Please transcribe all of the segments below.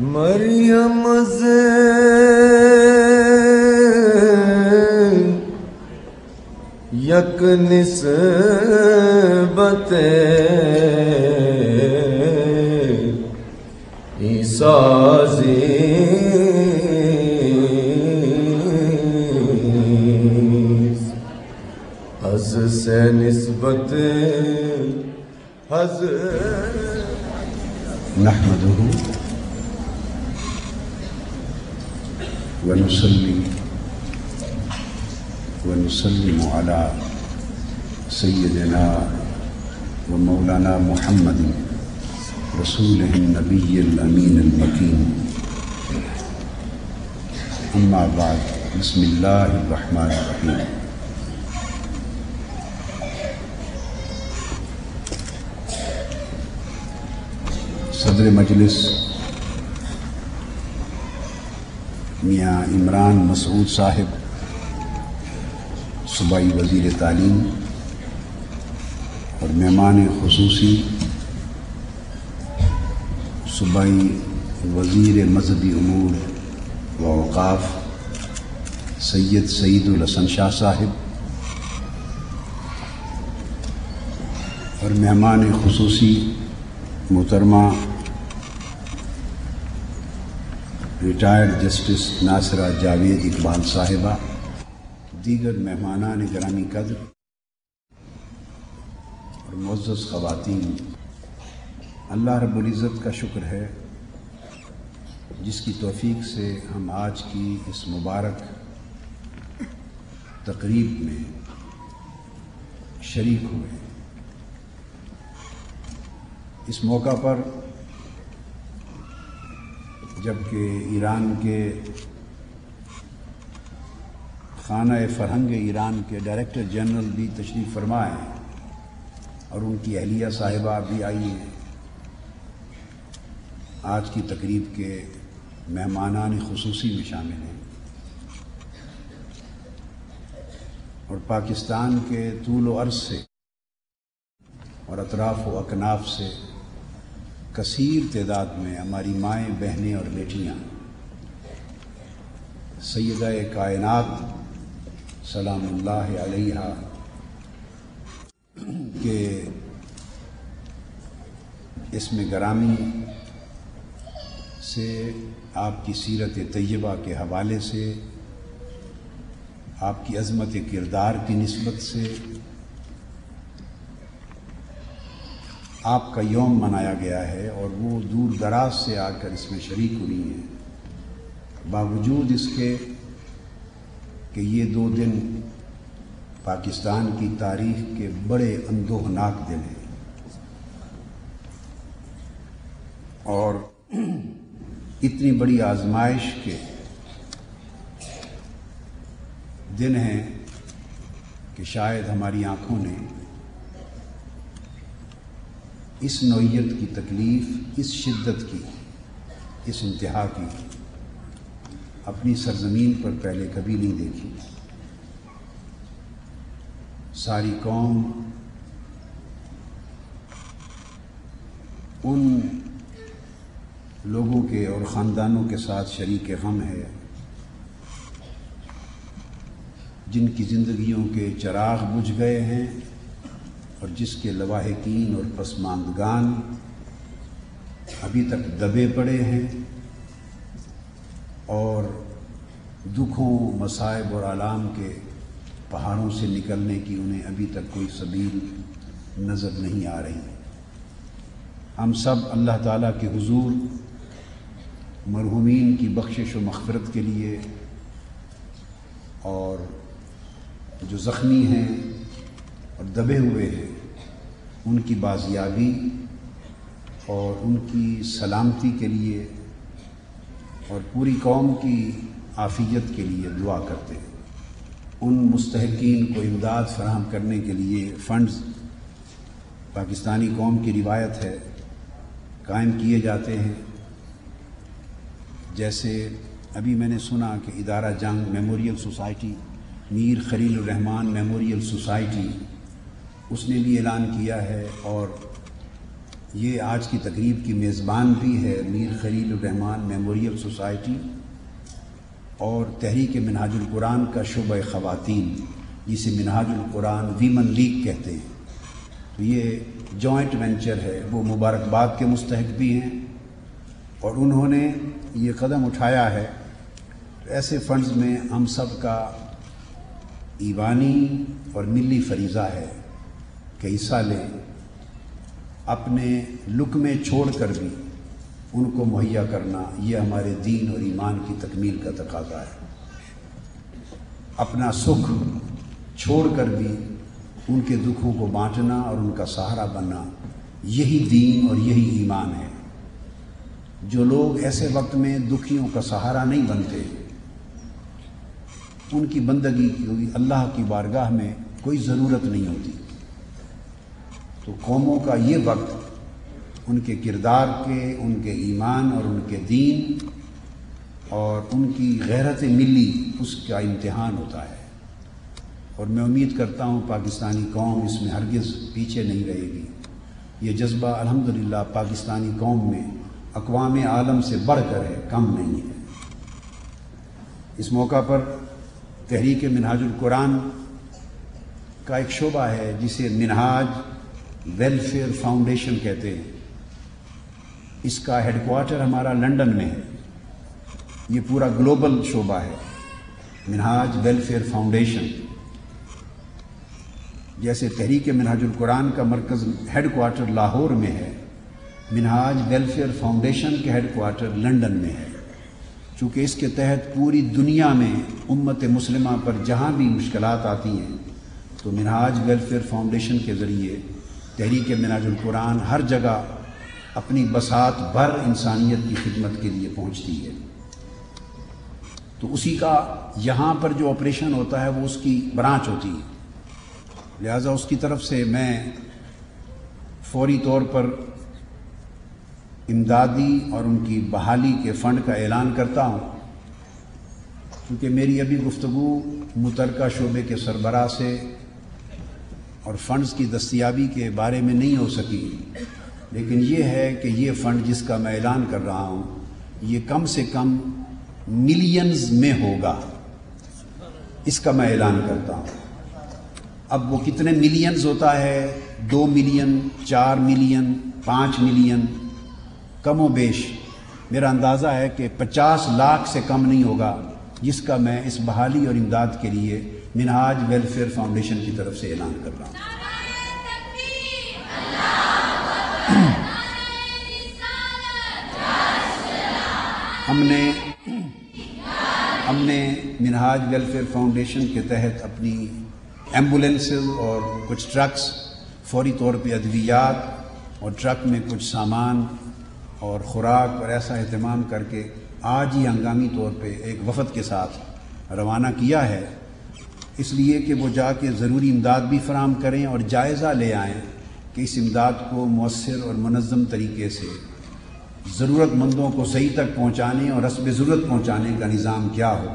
مریم سے یک نسبت عیسیٰ زیست حض سے نسبت حض نحمده ونصلي ونسلم على سيدنا ومولانا محمد رسوله النبي الأمين المكين. أما بعد، بسم الله الرحمن الرحيم. صدر مجلس میاں عمران مسعود صاحب، صوبائی وزیر تعلیم اور مہمان خصوصی صوبائی وزیر مذہبی امور و اوقاف سید سعید الحسن شاہ صاحب، اور مہمان خصوصی محترمہ ریٹائرڈ جسٹس ناصرہ جاوید اقبال صاحبہ، دیگر مہمانان گرامی قدر اور معزز خواتین، اللہ رب العزت کا شکر ہے جس کی توفیق سے ہم آج کی اس مبارک تقریب میں شریک ہوئے. اس موقع پر جبکہ ایران کے خانہ فرہنگ ایران کے ڈائریکٹر جنرل بھی تشریف فرما ہیں اور ان کی اہلیہ صاحبہ بھی آئی ہیں، آج کی تقریب کے مہمانان خصوصی میں شامل ہیں، اور پاکستان کے طول و عرض سے اور اطراف و اکناف سے کثیر تعداد میں ہماری مائیں، بہنیں اور بیٹیاں سیدہ کائنات سلام اللہ علیہا کے اسم گرامی سے، آپ کی سیرت طیبہ کے حوالے سے، آپ کی عظمت کردار کی نسبت سے آپ کا یوم منایا گیا ہے، اور وہ دور دراز سے آ کر اس میں شریک ہوئی ہیں، باوجود اس کے کہ یہ دو دن پاکستان کی تاریخ کے بڑے اندوہناک دن ہیں اور اتنی بڑی آزمائش کے دن ہیں کہ شاید ہماری آنکھوں نے اس نوعیت کی تکلیف، اس شدت کی، اس انتہا کی اپنی سرزمین پر پہلے کبھی نہیں دیکھی. ساری قوم ان لوگوں کے اور خاندانوں کے ساتھ شریک غم ہے جن کی زندگیوں کے چراغ بجھ گئے ہیں اور جس کے لواحقین اور پسماندگان ابھی تک دبے پڑے ہیں اور دکھوں، مصائب اور آلام کے پہاڑوں سے نکلنے کی انہیں ابھی تک کوئی سبیل نظر نہیں آ رہی. ہم سب اللہ تعالیٰ کے حضور مرحومین کی بخشش و مغفرت کے لیے اور جو زخمی ہیں اور دبے ہوئے ہیں ان کی بازیابی اور ان کی سلامتی کے لیے اور پوری قوم کی عافیت کے لیے دعا کرتے ہیں. ان مستحقین کو امداد فراہم کرنے کے لیے فنڈز پاکستانی قوم کی روایت ہے قائم کیے جاتے ہیں. جیسے ابھی میں نے سنا کہ ادارہ جنگ میموریل سوسائٹی، میر خلیل الرحمان میموریل سوسائٹی، اس نے بھی اعلان کیا ہے اور یہ آج کی تقریب کی میزبان بھی ہے میر خلیل الرحمان میموریل سوسائٹی اور تحریک منہاج القرآن کا شعبہ خواتین، جسے منہاج القرآن ویمن لیگ کہتے ہیں۔ تو یہ جوائنٹ وینچر ہے، وہ مبارکباد کے مستحق بھی ہیں، اور انہوں نے یہ قدم اٹھایا ہے۔ ایسے فنڈز میں ہم سب کا ایوانی اور ملی فریضہ ہے کہ حصہ لیں، اپنے لقمے چھوڑ کر بھی ان کو مہیا کرنا، یہ ہمارے دین اور ایمان کی تکمیل کا تقاضا ہے۔ اپنا سکھ چھوڑ کر بھی ان کے دکھوں کو بانٹنا اور ان کا سہارا بننا، یہی دین اور یہی ایمان ہے۔ جو لوگ ایسے وقت میں دکھیوں کا سہارا نہیں بنتے، ان کی بندگی کی اللہ کی بارگاہ میں کوئی ضرورت نہیں ہوتی۔ تو قوموں کا یہ وقت ان کے کردار کے، ان کے ایمان اور ان کے دین اور ان کی غیرت ملی، اس کا امتحان ہوتا ہے، اور میں امید کرتا ہوں پاکستانی قوم اس میں ہرگز پیچھے نہیں رہے گی۔ یہ جذبہ الحمدللہ پاکستانی قوم میں اقوام عالم سے بڑھ کر ہے، کم نہیں ہے۔ اس موقع پر تحریک منہاج القرآن کا ایک شعبہ ہے جسے منہاج ویلفیئر فاؤنڈیشن کہتے ہیں۔ اس کا ہیڈ کوارٹر ہمارا لندن میں ہے۔ یہ پورا گلوبل شعبہ ہے منہاج ویلفیئر فاؤنڈیشن۔ جیسے تحریک منہاج القرآن کا مرکز ہیڈ کوارٹر لاہور میں ہے، منہاج ویلفیئر فاؤنڈیشن کے ہیڈ کوارٹر لندن میں ہے۔ چونکہ اس کے تحت پوری دنیا میں امت مسلمہ پر جہاں بھی مشکلات آتی ہیں تو منہاج ویلفیئر فاؤنڈیشن کے ذریعے تحریک منہاج القرآن ہر جگہ اپنی بساط بھر انسانیت کی خدمت کے لیے پہنچتی ہے۔ تو اسی کا یہاں پر جو آپریشن ہوتا ہے وہ اس کی برانچ ہوتی ہے، لہذا اس کی طرف سے میں فوری طور پر امدادی اور ان کی بحالی کے فنڈ کا اعلان کرتا ہوں، کیونکہ میری ابھی گفتگو متعلقہ شعبے کے سربراہ سے اور فنڈز کی دستیابی کے بارے میں نہیں ہو سکی، لیکن یہ ہے کہ یہ فنڈ جس کا میں اعلان کر رہا ہوں یہ کم سے کم ملینز میں ہوگا، اس کا میں اعلان کرتا ہوں۔ اب وہ کتنے ملینز ہوتا ہے، 2 ملین، 4 ملین، 5 ملین، کم و بیش میرا اندازہ ہے کہ 50 لاکھ سے کم نہیں ہوگا، جس کا میں اس بحالی اور امداد کے لیے منہاج ویلفیئر فاؤنڈیشن کی طرف سے اعلان کر رہا ہوں۔ ہم نے منہاج ویلفیئر فاؤنڈیشن کے تحت اپنی ایمبولینسز اور کچھ ٹرکس، فوری طور پہ ادویات اور ٹرک میں کچھ سامان اور خوراک اور ایسا اہتمام کر کے آج ہی ہنگامی طور پہ ایک وفد کے ساتھ روانہ کیا ہے، اس لیے کہ وہ جا کے ضروری امداد بھی فراہم کریں اور جائزہ لے آئیں کہ اس امداد کو مؤثر اور منظم طریقے سے ضرورت مندوں کو صحیح تک پہنچانے اور حسب ضرورت پہنچانے کا نظام کیا ہو۔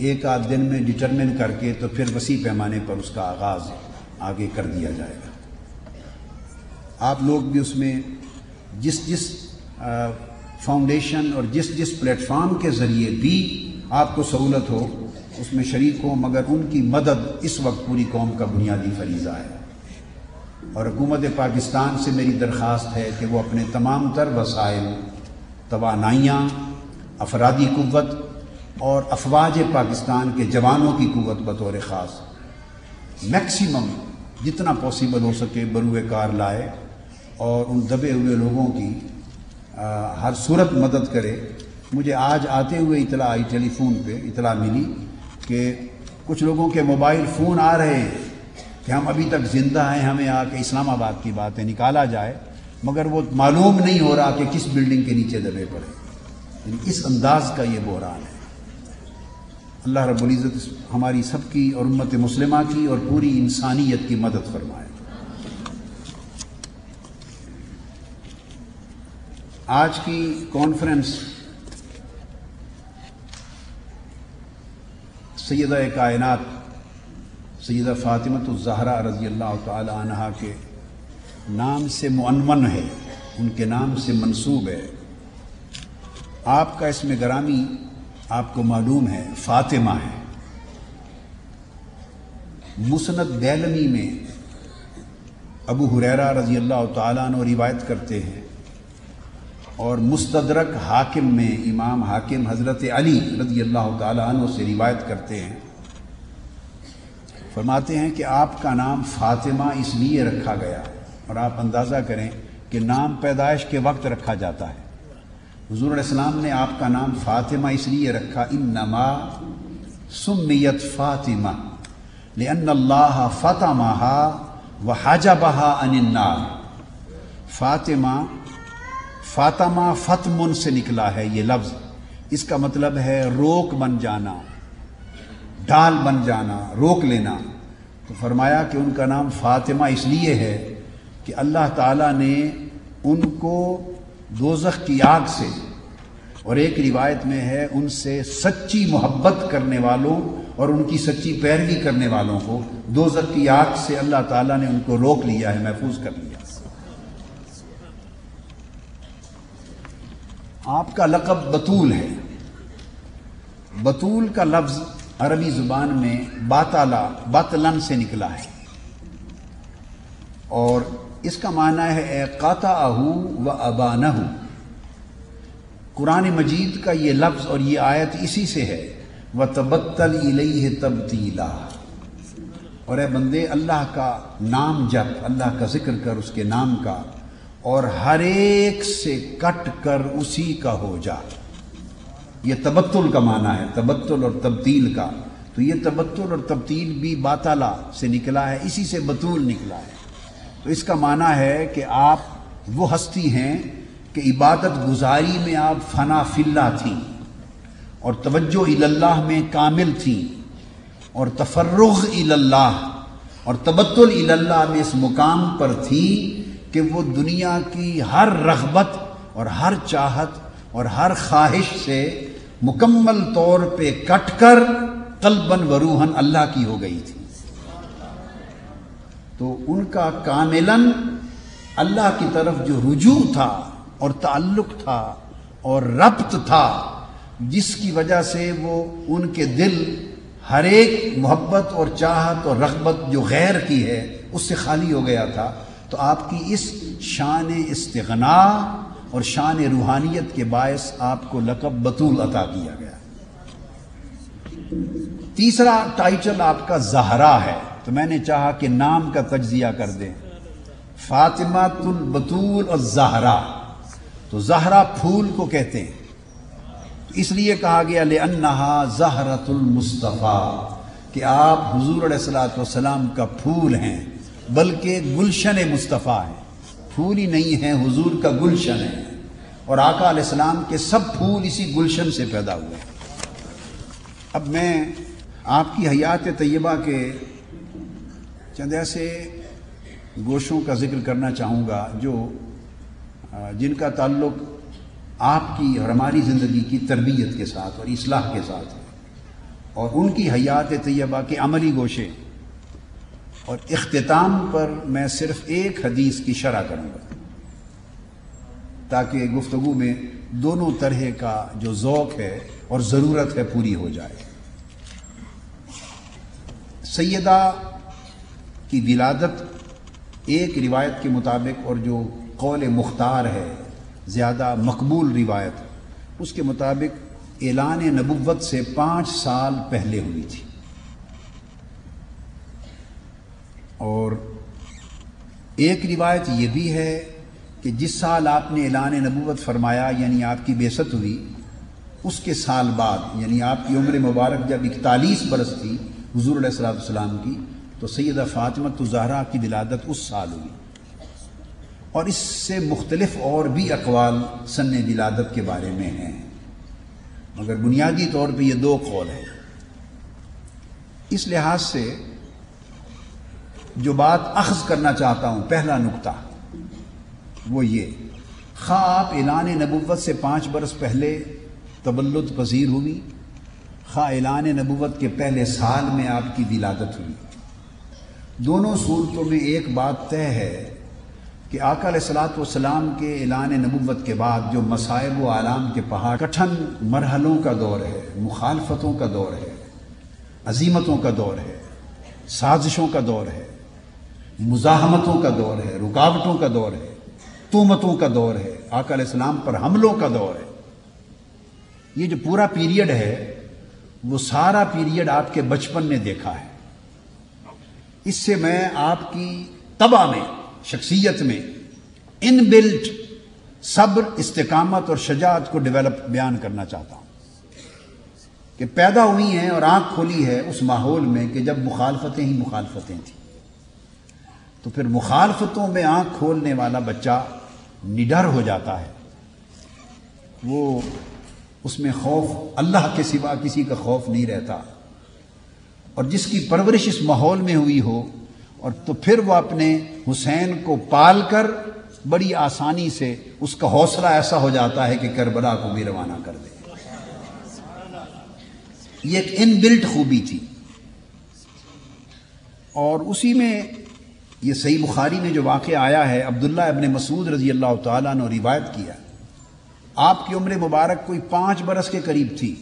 ایک آدھ دن میں ڈٹرمن کر کے تو پھر وسیع پیمانے پر اس کا آغاز آگے کر دیا جائے گا۔ آپ لوگ بھی اس میں جس فاؤنڈیشن اور جس پلیٹ فارم کے ذریعے بھی آپ کو سہولت ہو اس میں شریک ہوں، مگر ان کی مدد اس وقت پوری قوم کا بنیادی فریضہ ہے۔ اور حکومت پاکستان سے میری درخواست ہے کہ وہ اپنے تمام تر وسائل، توانائیاں، افرادی قوت اور افواج پاکستان کے جوانوں کی قوت بطور خاص میکسیمم جتنا پاسبل ہو سکے بروئے کار لائے اور ان دبے ہوئے لوگوں کی ہر صورت مدد کرے۔ مجھے آج آتے ہوئے اطلاع آئی، ٹیلی فون پہ اطلاع ملی کہ کچھ لوگوں کے موبائل فون آ رہے ہیں کہ ہم ابھی تک زندہ ہیں، ہمیں آ کے اسلام آباد کی بات ہے نکالا جائے، مگر وہ معلوم نہیں ہو رہا کہ کس بلڈنگ کے نیچے دبے پڑے۔ یعنی اس انداز کا یہ بحران ہے۔ اللہ رب العزت ہماری سب کی اور امت مسلمہ کی اور پوری انسانیت کی مدد فرمائے۔ آج کی کانفرنس سیدہ کائنات سیدہ فاطمۃ الزہرا رضی اللہ تعالی عنہا کے نام سے معنون ہے، ان کے نام سے منسوب ہے۔ آپ کا اسم گرامی آپ کو معلوم ہے فاطمہ ہے۔ مسند دیلمی میں ابو ہریرہ رضی اللہ تعالیٰ عنہ روایت کرتے ہیں، اور مستدرک حاکم میں امام حاکم حضرت علی رضی اللہ تعالیٰ عنہ سے روایت کرتے ہیں، فرماتے ہیں کہ آپ کا نام فاطمہ اس لیے رکھا گیا، اور آپ اندازہ کریں کہ نام پیدائش کے وقت رکھا جاتا ہے۔ حضور علیہ السلام نے آپ کا نام فاطمہ اس لیے رکھا، انما سمیت فاطمہ لأن اللہ فطمها وحجبها عن النار۔ فاطمہ فتمن سے نکلا ہے یہ لفظ، اس کا مطلب ہے روک بن جانا، ڈال بن جانا، روک لینا۔ تو فرمایا کہ ان کا نام فاطمہ اس لیے ہے کہ اللہ تعالیٰ نے ان کو دوزخ کی آگ سے، اور ایک روایت میں ہے ان سے سچی محبت کرنے والوں اور ان کی سچی پیروی کرنے والوں کو دوزخ کی آگ سے اللہ تعالیٰ نے ان کو روک لیا ہے، محفوظ کر لیا۔ آپ کا لقب بطول ہے۔ بطول کا لفظ عربی زبان میں باطلن سے نکلا ہے، اور اس کا معنی ہے قاطعہ و ابانہ۔ قرآن مجید کا یہ لفظ اور یہ آیت اسی سے ہے، وَتَبَتَّلْ إِلَيْهِ تَبْتِيلًا۔ اور اے بندے اللہ کا نام جپ، اللہ کا ذکر کر اس کے نام کا، اور ہر ایک سے کٹ کر اسی کا ہو جا۔ یہ تبتل کا معنی ہے، تبتل اور تبتیل کا۔ تو یہ تبتل اور تبتیل بھی باطلا سے نکلا ہے، اسی سے بطول نکلا ہے۔ تو اس کا معنی ہے کہ آپ وہ ہستی ہیں کہ عبادت گزاری میں آپ فنا فی اللہ تھیں، اور توجہ الی اللہ میں کامل تھیں، اور تفرغ الی اللہ اور تبتل الی اللہ میں اس مقام پر تھی کہ وہ دنیا کی ہر رغبت اور ہر چاہت اور ہر خواہش سے مکمل طور پہ کٹ کر قلباً و روحاً اللہ کی ہو گئی تھی۔ تو ان کا کاملاً اللہ کی طرف جو رجوع تھا اور تعلق تھا اور ربط تھا، جس کی وجہ سے وہ ان کے دل ہر ایک محبت اور چاہت اور رغبت جو غیر کی ہے اس سے خالی ہو گیا تھا۔ تو آپ کی اس شان استغنا اور شان روحانیت کے باعث آپ کو لقب بطول عطا کیا گیا۔ تیسرا ٹائٹل آپ کا زہرا ہے، تو میں نے چاہا کہ نام کا تجزیہ کر دیں، فاطمہ البطول اور زہرا۔ تو زہرا پھول کو کہتے ہیں، تو اس لیے کہا گیا لأنہا زہرۃ المصطفیٰ، کہ آپ حضور علیہ الصلوۃ والسلام کا پھول ہیں، بلکہ گلشن مصطفیٰ ہیں۔ پھول ہی نہیں ہے، حضور کا گلشن ہے، اور آقا علیہ السلام کے سب پھول اسی گلشن سے پیدا ہوئے ہیں۔ اب میں آپ کی حیات طیبہ کے چند ایسے گوشوں کا ذکر کرنا چاہوں گا جن کا تعلق آپ کی اور ہماری زندگی کی تربیت کے ساتھ اور اصلاح کے ساتھ ہے، اور ان کی حیات طیبہ کے عملی گوشے، اور اختتام پر میں صرف ایک حدیث کی شرح کروں گا تاکہ گفتگو میں دونوں طرح کا جو ذوق ہے اور ضرورت ہے پوری ہو جائے۔ سیدہ کی ولادت ایک روایت کے مطابق، اور جو قول مختار ہے زیادہ مقبول روایت، اس کے مطابق اعلان نبوت سے 5 سال پہلے ہوئی تھی، اور ایک روایت یہ بھی ہے کہ جس سال آپ نے اعلان نبوت فرمایا، یعنی آپ کی بعثت ہوئی، اس کے سال بعد، یعنی آپ کی عمر مبارک جب 41 برس تھی حضور علیہ الصلوۃ والسلام کی، تو سیدہ فاطمہ الزہرا کی ولادت اس سال ہوئی۔ اور اس سے مختلف اور بھی اقوال سن ولادت کے بارے میں ہیں، مگر بنیادی طور پہ یہ 2 قول ہیں۔ اس لحاظ سے جو بات اخذ کرنا چاہتا ہوں، پہلا نقطہ وہ یہ، خواہ آپ اعلان نبوت سے 5 برس پہلے تولد پذیر ہوئی، خواہ اعلان نبوت کے پہلے سال میں آپ کی ولادت ہوئی، دونوں صورتوں میں ایک بات طے ہے کہ آقا علیہ الصلوۃ والسلام کے اعلان نبوت کے بعد جو مصائب و آلام کے پہاڑ، کٹھن مرحلوں کا دور ہے، مخالفتوں کا دور ہے، عزیمتوں کا دور ہے، سازشوں کا دور ہے، مزاحمتوں کا دور ہے، رکاوٹوں کا دور ہے، تہمتوں کا دور ہے، آقا علیہ السلام پر حملوں کا دور ہے. یہ جو پورا پیریڈ ہے وہ سارا پیریڈ آپ کے بچپن میں دیکھا ہے. اس سے میں آپ کی طبع میں، شخصیت میں ان بلٹ صبر، استقامت اور شجاعت کو ڈیولپ بیان کرنا چاہتا ہوں کہ پیدا ہوئی ہیں اور آنکھ کھولی ہے اس ماحول میں کہ جب مخالفتیں ہی مخالفتیں تھیں. تو پھر مخالفتوں میں آنکھ کھولنے والا بچہ نڈر ہو جاتا ہے. وہ اس میں خوف اللہ کے سوا کسی کا خوف نہیں رہتا. اور جس کی پرورش اس ماحول میں ہوئی ہو، اور تو پھر وہ اپنے حسین کو پال کر بڑی آسانی سے اس کا حوصلہ ایسا ہو جاتا ہے کہ کربلا کو بھی روانہ کر دے. یہ ایک ان بلٹ خوبی تھی. اور اسی میں یہ صحیح بخاری میں جو واقعہ آیا ہے، عبداللہ ابن مسعود رضی اللہ تعالیٰ نے روایت کیا. آپ کی عمر مبارک کوئی 5 برس کے قریب تھی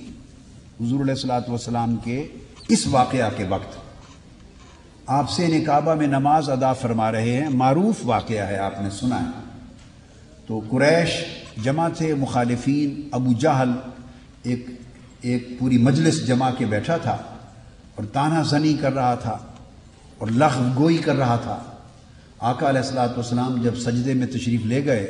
حضور علیہ الصلوۃ والسلام کے اس واقعہ کے وقت. آپ سے کعبہ میں نماز ادا فرما رہے ہیں. معروف واقعہ ہے، آپ نے سنا ہے. تو قریش جمع تھے، مخالفین. ابو جہل ایک پوری مجلس جمع کے بیٹھا تھا اور تانا زنی کر رہا تھا اور لغو گوئی کر رہا تھا. آقا علیہ الصلوۃ والسلام جب سجدے میں تشریف لے گئے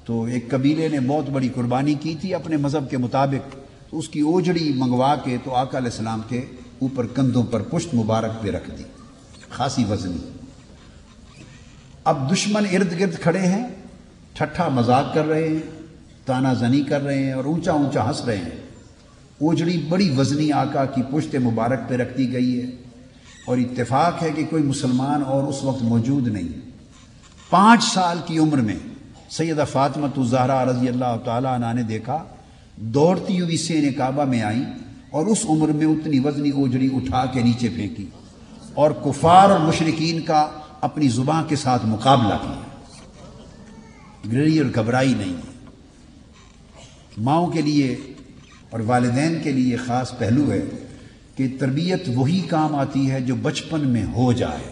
تو ایک قبیلے نے بہت بڑی قربانی کی تھی اپنے مذہب کے مطابق. تو اس کی اوجڑی منگوا کے تو آقا علیہ السلام کے اوپر کندھوں پر پشت مبارک پہ رکھ دی، خاصی وزنی. اب دشمن ارد گرد کھڑے ہیں، ٹھٹھا مذاق کر رہے ہیں، تانا زنی کر رہے ہیں اور اونچا اونچا ہنس رہے ہیں. اوجڑی بڑی وزنی آقا کی پشت مبارک پہ رکھ دی گئی ہے. اور اتفاق ہے کہ کوئی مسلمان اور اس وقت موجود نہیں. 5 سال کی عمر میں سیدہ فاطمہ الزہرا رضی اللہ تعالیٰ عنہ نے دیکھا، دوڑتی ہوئی سین کعبہ میں آئیں اور اس عمر میں اتنی وزنی اوجڑی اٹھا کے نیچے پھینکی اور کفار اور مشرکین کا اپنی زبان کے ساتھ مقابلہ کیا. گری اور گھبرائی نہیں. ماؤں کے لیے اور والدین کے لیے خاص پہلو ہے کہ تربیت وہی کام آتی ہے جو بچپن میں ہو جائے.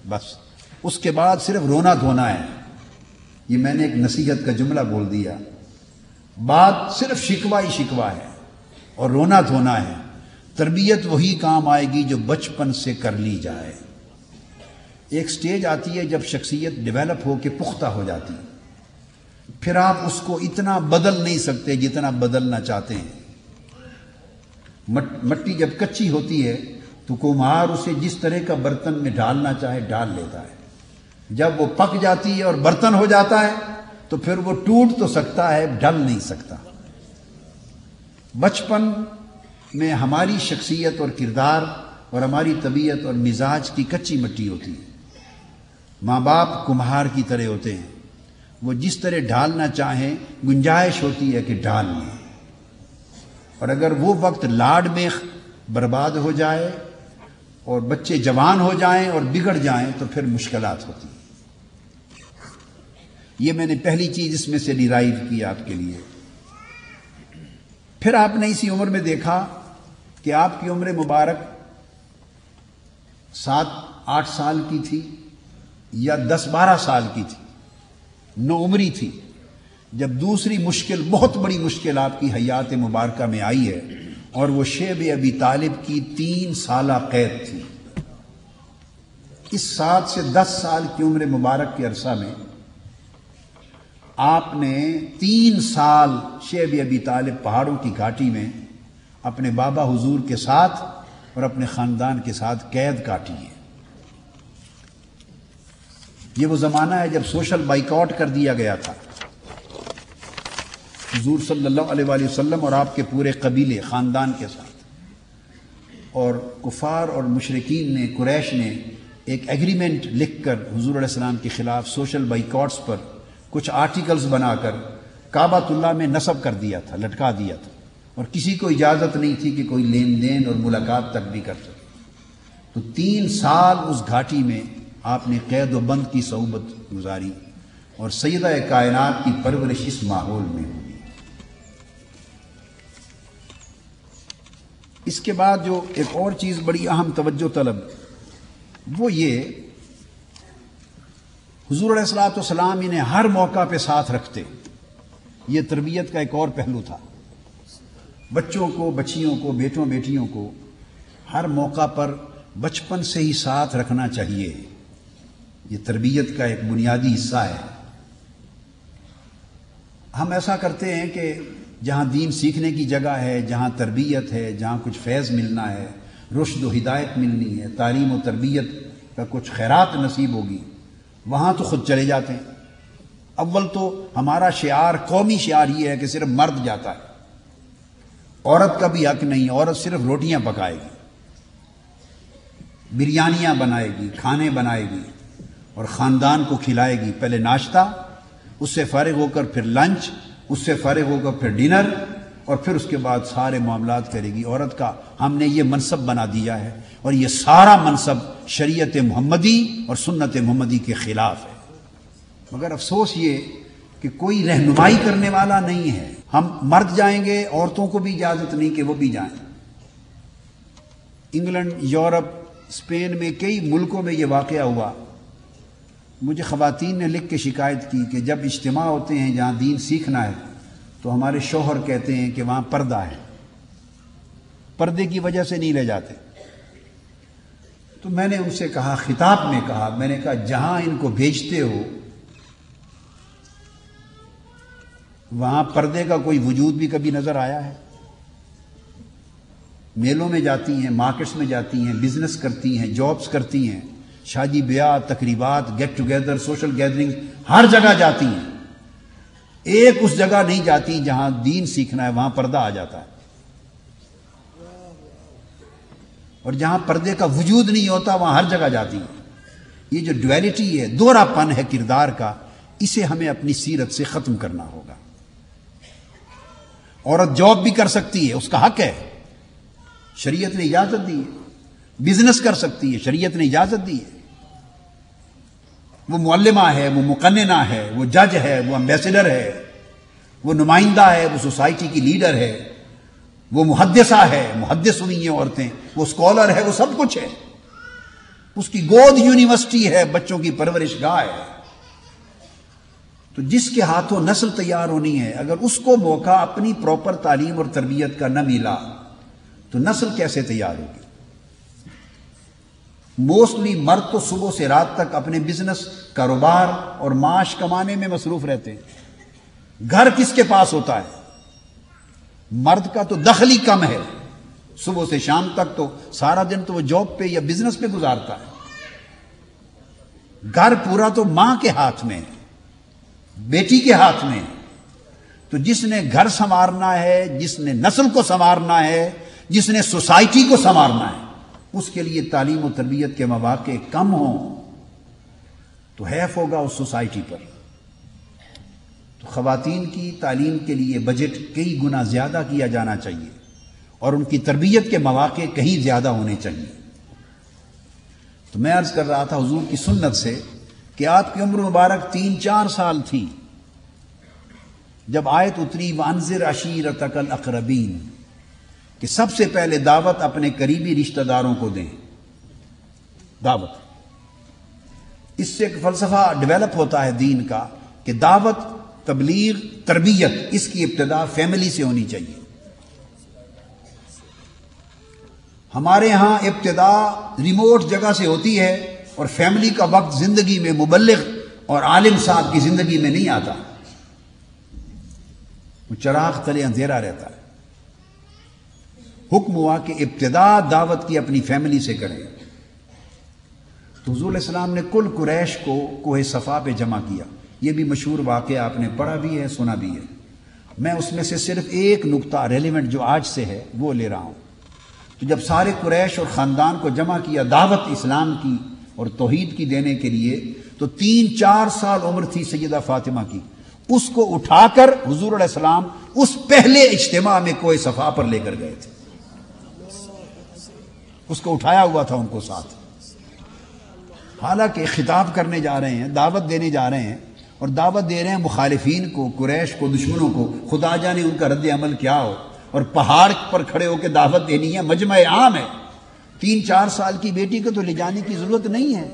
بس اس کے بعد صرف رونا دھونا ہے. یہ میں نے ایک نصیحت کا جملہ بول دیا. بات صرف شکوہ ہی شکوہ ہے اور رونا دھونا ہے. تربیت وہی کام آئے گی جو بچپن سے کر لی جائے. ایک سٹیج آتی ہے جب شخصیت ڈیولپ ہو کے پختہ ہو جاتی، پھر آپ اس کو اتنا بدل نہیں سکتے جتنا بدلنا چاہتے ہیں. مٹی جب کچی ہوتی ہے تو کمہار اسے جس طرح کا برتن میں ڈالنا چاہے ڈال لیتا ہے. جب وہ پک جاتی ہے اور برتن ہو جاتا ہے تو پھر وہ ٹوٹ تو سکتا ہے، ڈل نہیں سکتا. بچپن میں ہماری شخصیت اور کردار اور ہماری طبیعت اور مزاج کی کچی مٹی ہوتی ہے. ماں باپ کمہار کی طرح ہوتے ہیں، وہ جس طرح ڈھالنا چاہیں گنجائش ہوتی ہے کہ ڈال لیں. اور اگر وہ وقت لاڈ میں برباد ہو جائے اور بچے جوان ہو جائیں اور بگڑ جائیں تو پھر مشکلات ہوتی ہیں. یہ میں نے پہلی چیز اس میں سے ڈیرائیو کی آپ کے لیے. پھر آپ نے اسی عمر میں دیکھا کہ آپ کی عمر مبارک 7-8 سال کی تھی یا 10-12 سال کی تھی، نوعمری تھی، جب دوسری مشکل، بہت بڑی مشکل آپ کی حیات مبارکہ میں آئی ہے، اور وہ شیب ابی طالب کی 3 سالہ قید تھی. اس 7 سے 10 سال کی عمر مبارک کے عرصہ میں آپ نے 3 سال شیب ابی طالب پہاڑوں کی گھاٹی میں اپنے بابا حضور کے ساتھ اور اپنے خاندان کے ساتھ قید کاٹی ہے. یہ وہ زمانہ ہے جب سوشل بائیکاٹ کر دیا گیا تھا. حضور صلی اللہ علیہ وآلہ وسلم اور آپ کے پورے قبیلے خاندان کے ساتھ، اور کفار اور مشرکین نے، قریش نے ایک ایگریمنٹ لکھ کر حضور علیہ السلام کے خلاف سوشل بائیکاٹس پر کچھ آرٹیکلز بنا کر کعبۃ اللہ میں نصب کر دیا تھا، لٹکا دیا تھا، اور کسی کو اجازت نہیں تھی کہ کوئی لین دین اور ملاقات تک بھی کر سکے. تو 3 سال اس گھاٹی میں آپ نے قید و بند کی صحبت گزاری اور سیدہ کائنات کی پرورش اس ماحول میں ہوئی۔ اس کے بعد جو ایک اور چیز بڑی اہم توجہ طلب وہ یہ، حضور علیہ الصلوۃ والسلام انہیں ہر موقع پہ ساتھ رکھتے۔ یہ تربیت کا ایک اور پہلو تھا۔ بچوں کو، بچیوں کو، بیٹوں بیٹیوں کو ہر موقع پر بچپن سے ہی ساتھ رکھنا چاہیے۔ یہ تربیت کا ایک بنیادی حصہ ہے۔ ہم ایسا کرتے ہیں کہ جہاں دین سیکھنے کی جگہ ہے، جہاں تربیت ہے، جہاں کچھ فیض ملنا ہے، رشد و ہدایت ملنی ہے، تعلیم و تربیت کا کچھ خیرات نصیب ہوگی، وہاں تو خود چلے جاتے ہیں۔ اول تو ہمارا شعار، قومی شعار یہ ہے کہ صرف مرد جاتا ہے، عورت کا بھی حق نہیں، عورت صرف روٹیاں پکائے گی، بریانیاں بنائے گی، کھانے بنائے گی اور خاندان کو کھلائے گی۔ پہلے ناشتہ، اس سے فارغ ہو کر پھر لنچ، اس سے فارغ ہو کر پھر ڈنر، اور پھر اس کے بعد سارے معاملات کرے گی۔ عورت کا ہم نے یہ منصب بنا دیا ہے، اور یہ سارا منصب شریعت محمدی اور سنت محمدی کے خلاف ہے۔ مگر افسوس یہ کہ کوئی رہنمائی کرنے والا نہیں ہے۔ ہم مرد جائیں گے، عورتوں کو بھی اجازت نہیں کہ وہ بھی جائیں۔ انگلینڈ، یورپ، اسپین میں کئی ملکوں میں یہ واقعہ ہوا۔ مجھے خواتین نے لکھ کے شکایت کی کہ جب اجتماع ہوتے ہیں جہاں دین سیکھنا ہے تو ہمارے شوہر کہتے ہیں کہ وہاں پردہ ہے، پردے کی وجہ سے نہیں لے جاتے۔ تو میں نے ان سے کہا، خطاب میں کہا، میں نے کہا جہاں ان کو بھیجتے ہو وہاں پردے کا کوئی وجود بھی کبھی نظر آیا ہے؟ میلوں میں جاتی ہیں، مارکیٹس میں جاتی ہیں، بزنس کرتی ہیں، جابز کرتی ہیں، شادی بیاہ، تقریبات، گیٹ ٹوگیدر، سوشل گیدرنگ، ہر جگہ جاتی ہیں۔ ایک اس جگہ نہیں جاتی جہاں دین سیکھنا ہے، وہاں پردہ آ جاتا ہے۔ اور جہاں پردے کا وجود نہیں ہوتا وہاں ہر جگہ جاتی ہیں۔ یہ جو ڈویلٹی ہے، دوہرا پن ہے کردار کا، اسے ہمیں اپنی سیرت سے ختم کرنا ہوگا۔ عورت جاب بھی کر سکتی ہے، اس کا حق ہے، شریعت نے اجازت دی ہے۔ بزنس کر سکتی ہے، شریعت نے اجازت دی ہے۔ وہ معلمہ ہے، وہ مقننہ ہے، وہ جج ہے، وہ امبیسڈر ہے، وہ نمائندہ ہے، وہ سوسائٹی کی لیڈر ہے، وہ محدثہ ہے، محدث ہوئی ہیں عورتیں، وہ اسکالر ہے، وہ سب کچھ ہے۔ اس کی گود یونیورسٹی ہے، بچوں کی پرورش گاہ ہے۔ تو جس کے ہاتھوں نسل تیار ہونی ہے، اگر اس کو موقع اپنی پراپر تعلیم اور تربیت کا نہ ملا تو نسل کیسے تیار ہوگی؟ موسٹلی مرد تو صبح سے رات تک اپنے بزنس، کاروبار اور معاش کمانے میں مصروف رہتے ہیں۔ گھر کس کے پاس ہوتا ہے؟ مرد کا تو دخل ہی کم ہے، صبح سے شام تک تو سارا دن تو وہ جاب پہ یا بزنس پہ گزارتا ہے۔ گھر پورا تو ماں کے ہاتھ میں ہے، بیٹی کے ہاتھ میں ہے۔ تو جس نے گھر سنوارنا ہے، جس نے نسل کو سنوارنا ہے، جس نے سوسائٹی کو سنوارنا ہے، اس کے لیے تعلیم و تربیت کے مواقع کم ہوں تو حیف ہوگا اس سوسائٹی پر۔ تو خواتین کی تعلیم کے لیے بجٹ کئی گنا زیادہ کیا جانا چاہیے اور ان کی تربیت کے مواقع کہیں زیادہ ہونے چاہیے۔ تو میں عرض کر رہا تھا حضور کی سنت سے کہ آپ کی عمر مبارک 3-4 سال تھی جب آیت اتری وَأَنذِرْ عَشِيرَتَكَ الْأَقْرَبِينَ کہ سب سے پہلے دعوت اپنے قریبی رشتہ داروں کو دیں۔ دعوت، اس سے ایک فلسفہ ڈیولپ ہوتا ہے دین کا کہ دعوت، تبلیغ، تربیت، اس کی ابتدا فیملی سے ہونی چاہیے۔ ہمارے ہاں ابتدا ریموٹ جگہ سے ہوتی ہے اور فیملی کا وقت زندگی میں مبلغ اور عالم صاحب کی زندگی میں نہیں آتا، وہ چراغ تلے اندھیرا رہتا ہے۔ حکم ہوا کہ ابتدا دعوت کی اپنی فیملی سے کریں۔ تو حضور علیہ السلام نے کل قریش کو کوہ صفا پہ جمع کیا۔ یہ بھی مشہور واقعہ آپ نے پڑھا بھی ہے، سنا بھی ہے۔ میں اس میں سے صرف ایک نقطہ ریلیونٹ جو آج سے ہے وہ لے رہا ہوں۔ تو جب سارے قریش اور خاندان کو جمع کیا دعوت اسلام کی اور توحید کی دینے کے لیے، تو 3-4 سال عمر تھی سیدہ فاطمہ کی، اس کو اٹھا کر حضور علیہ السلام اس پہلے اجتماع میں کوہ صفا پر لے کر گئے تھے۔ اس کو اٹھایا ہوا تھا ان کو ساتھ۔ حالانکہ خطاب کرنے جا رہے ہیں، دعوت دینے جا رہے ہیں، اور دعوت دے رہے ہیں مخالفین کو، قریش کو، دشمنوں کو، خدا جانے ان کا رد عمل کیا ہو، اور پہاڑ پر کھڑے ہو کے دعوت دینی ہے، مجمع عام ہے، 3-4 سال کی بیٹی کو تو لے جانے کی ضرورت نہیں ہے،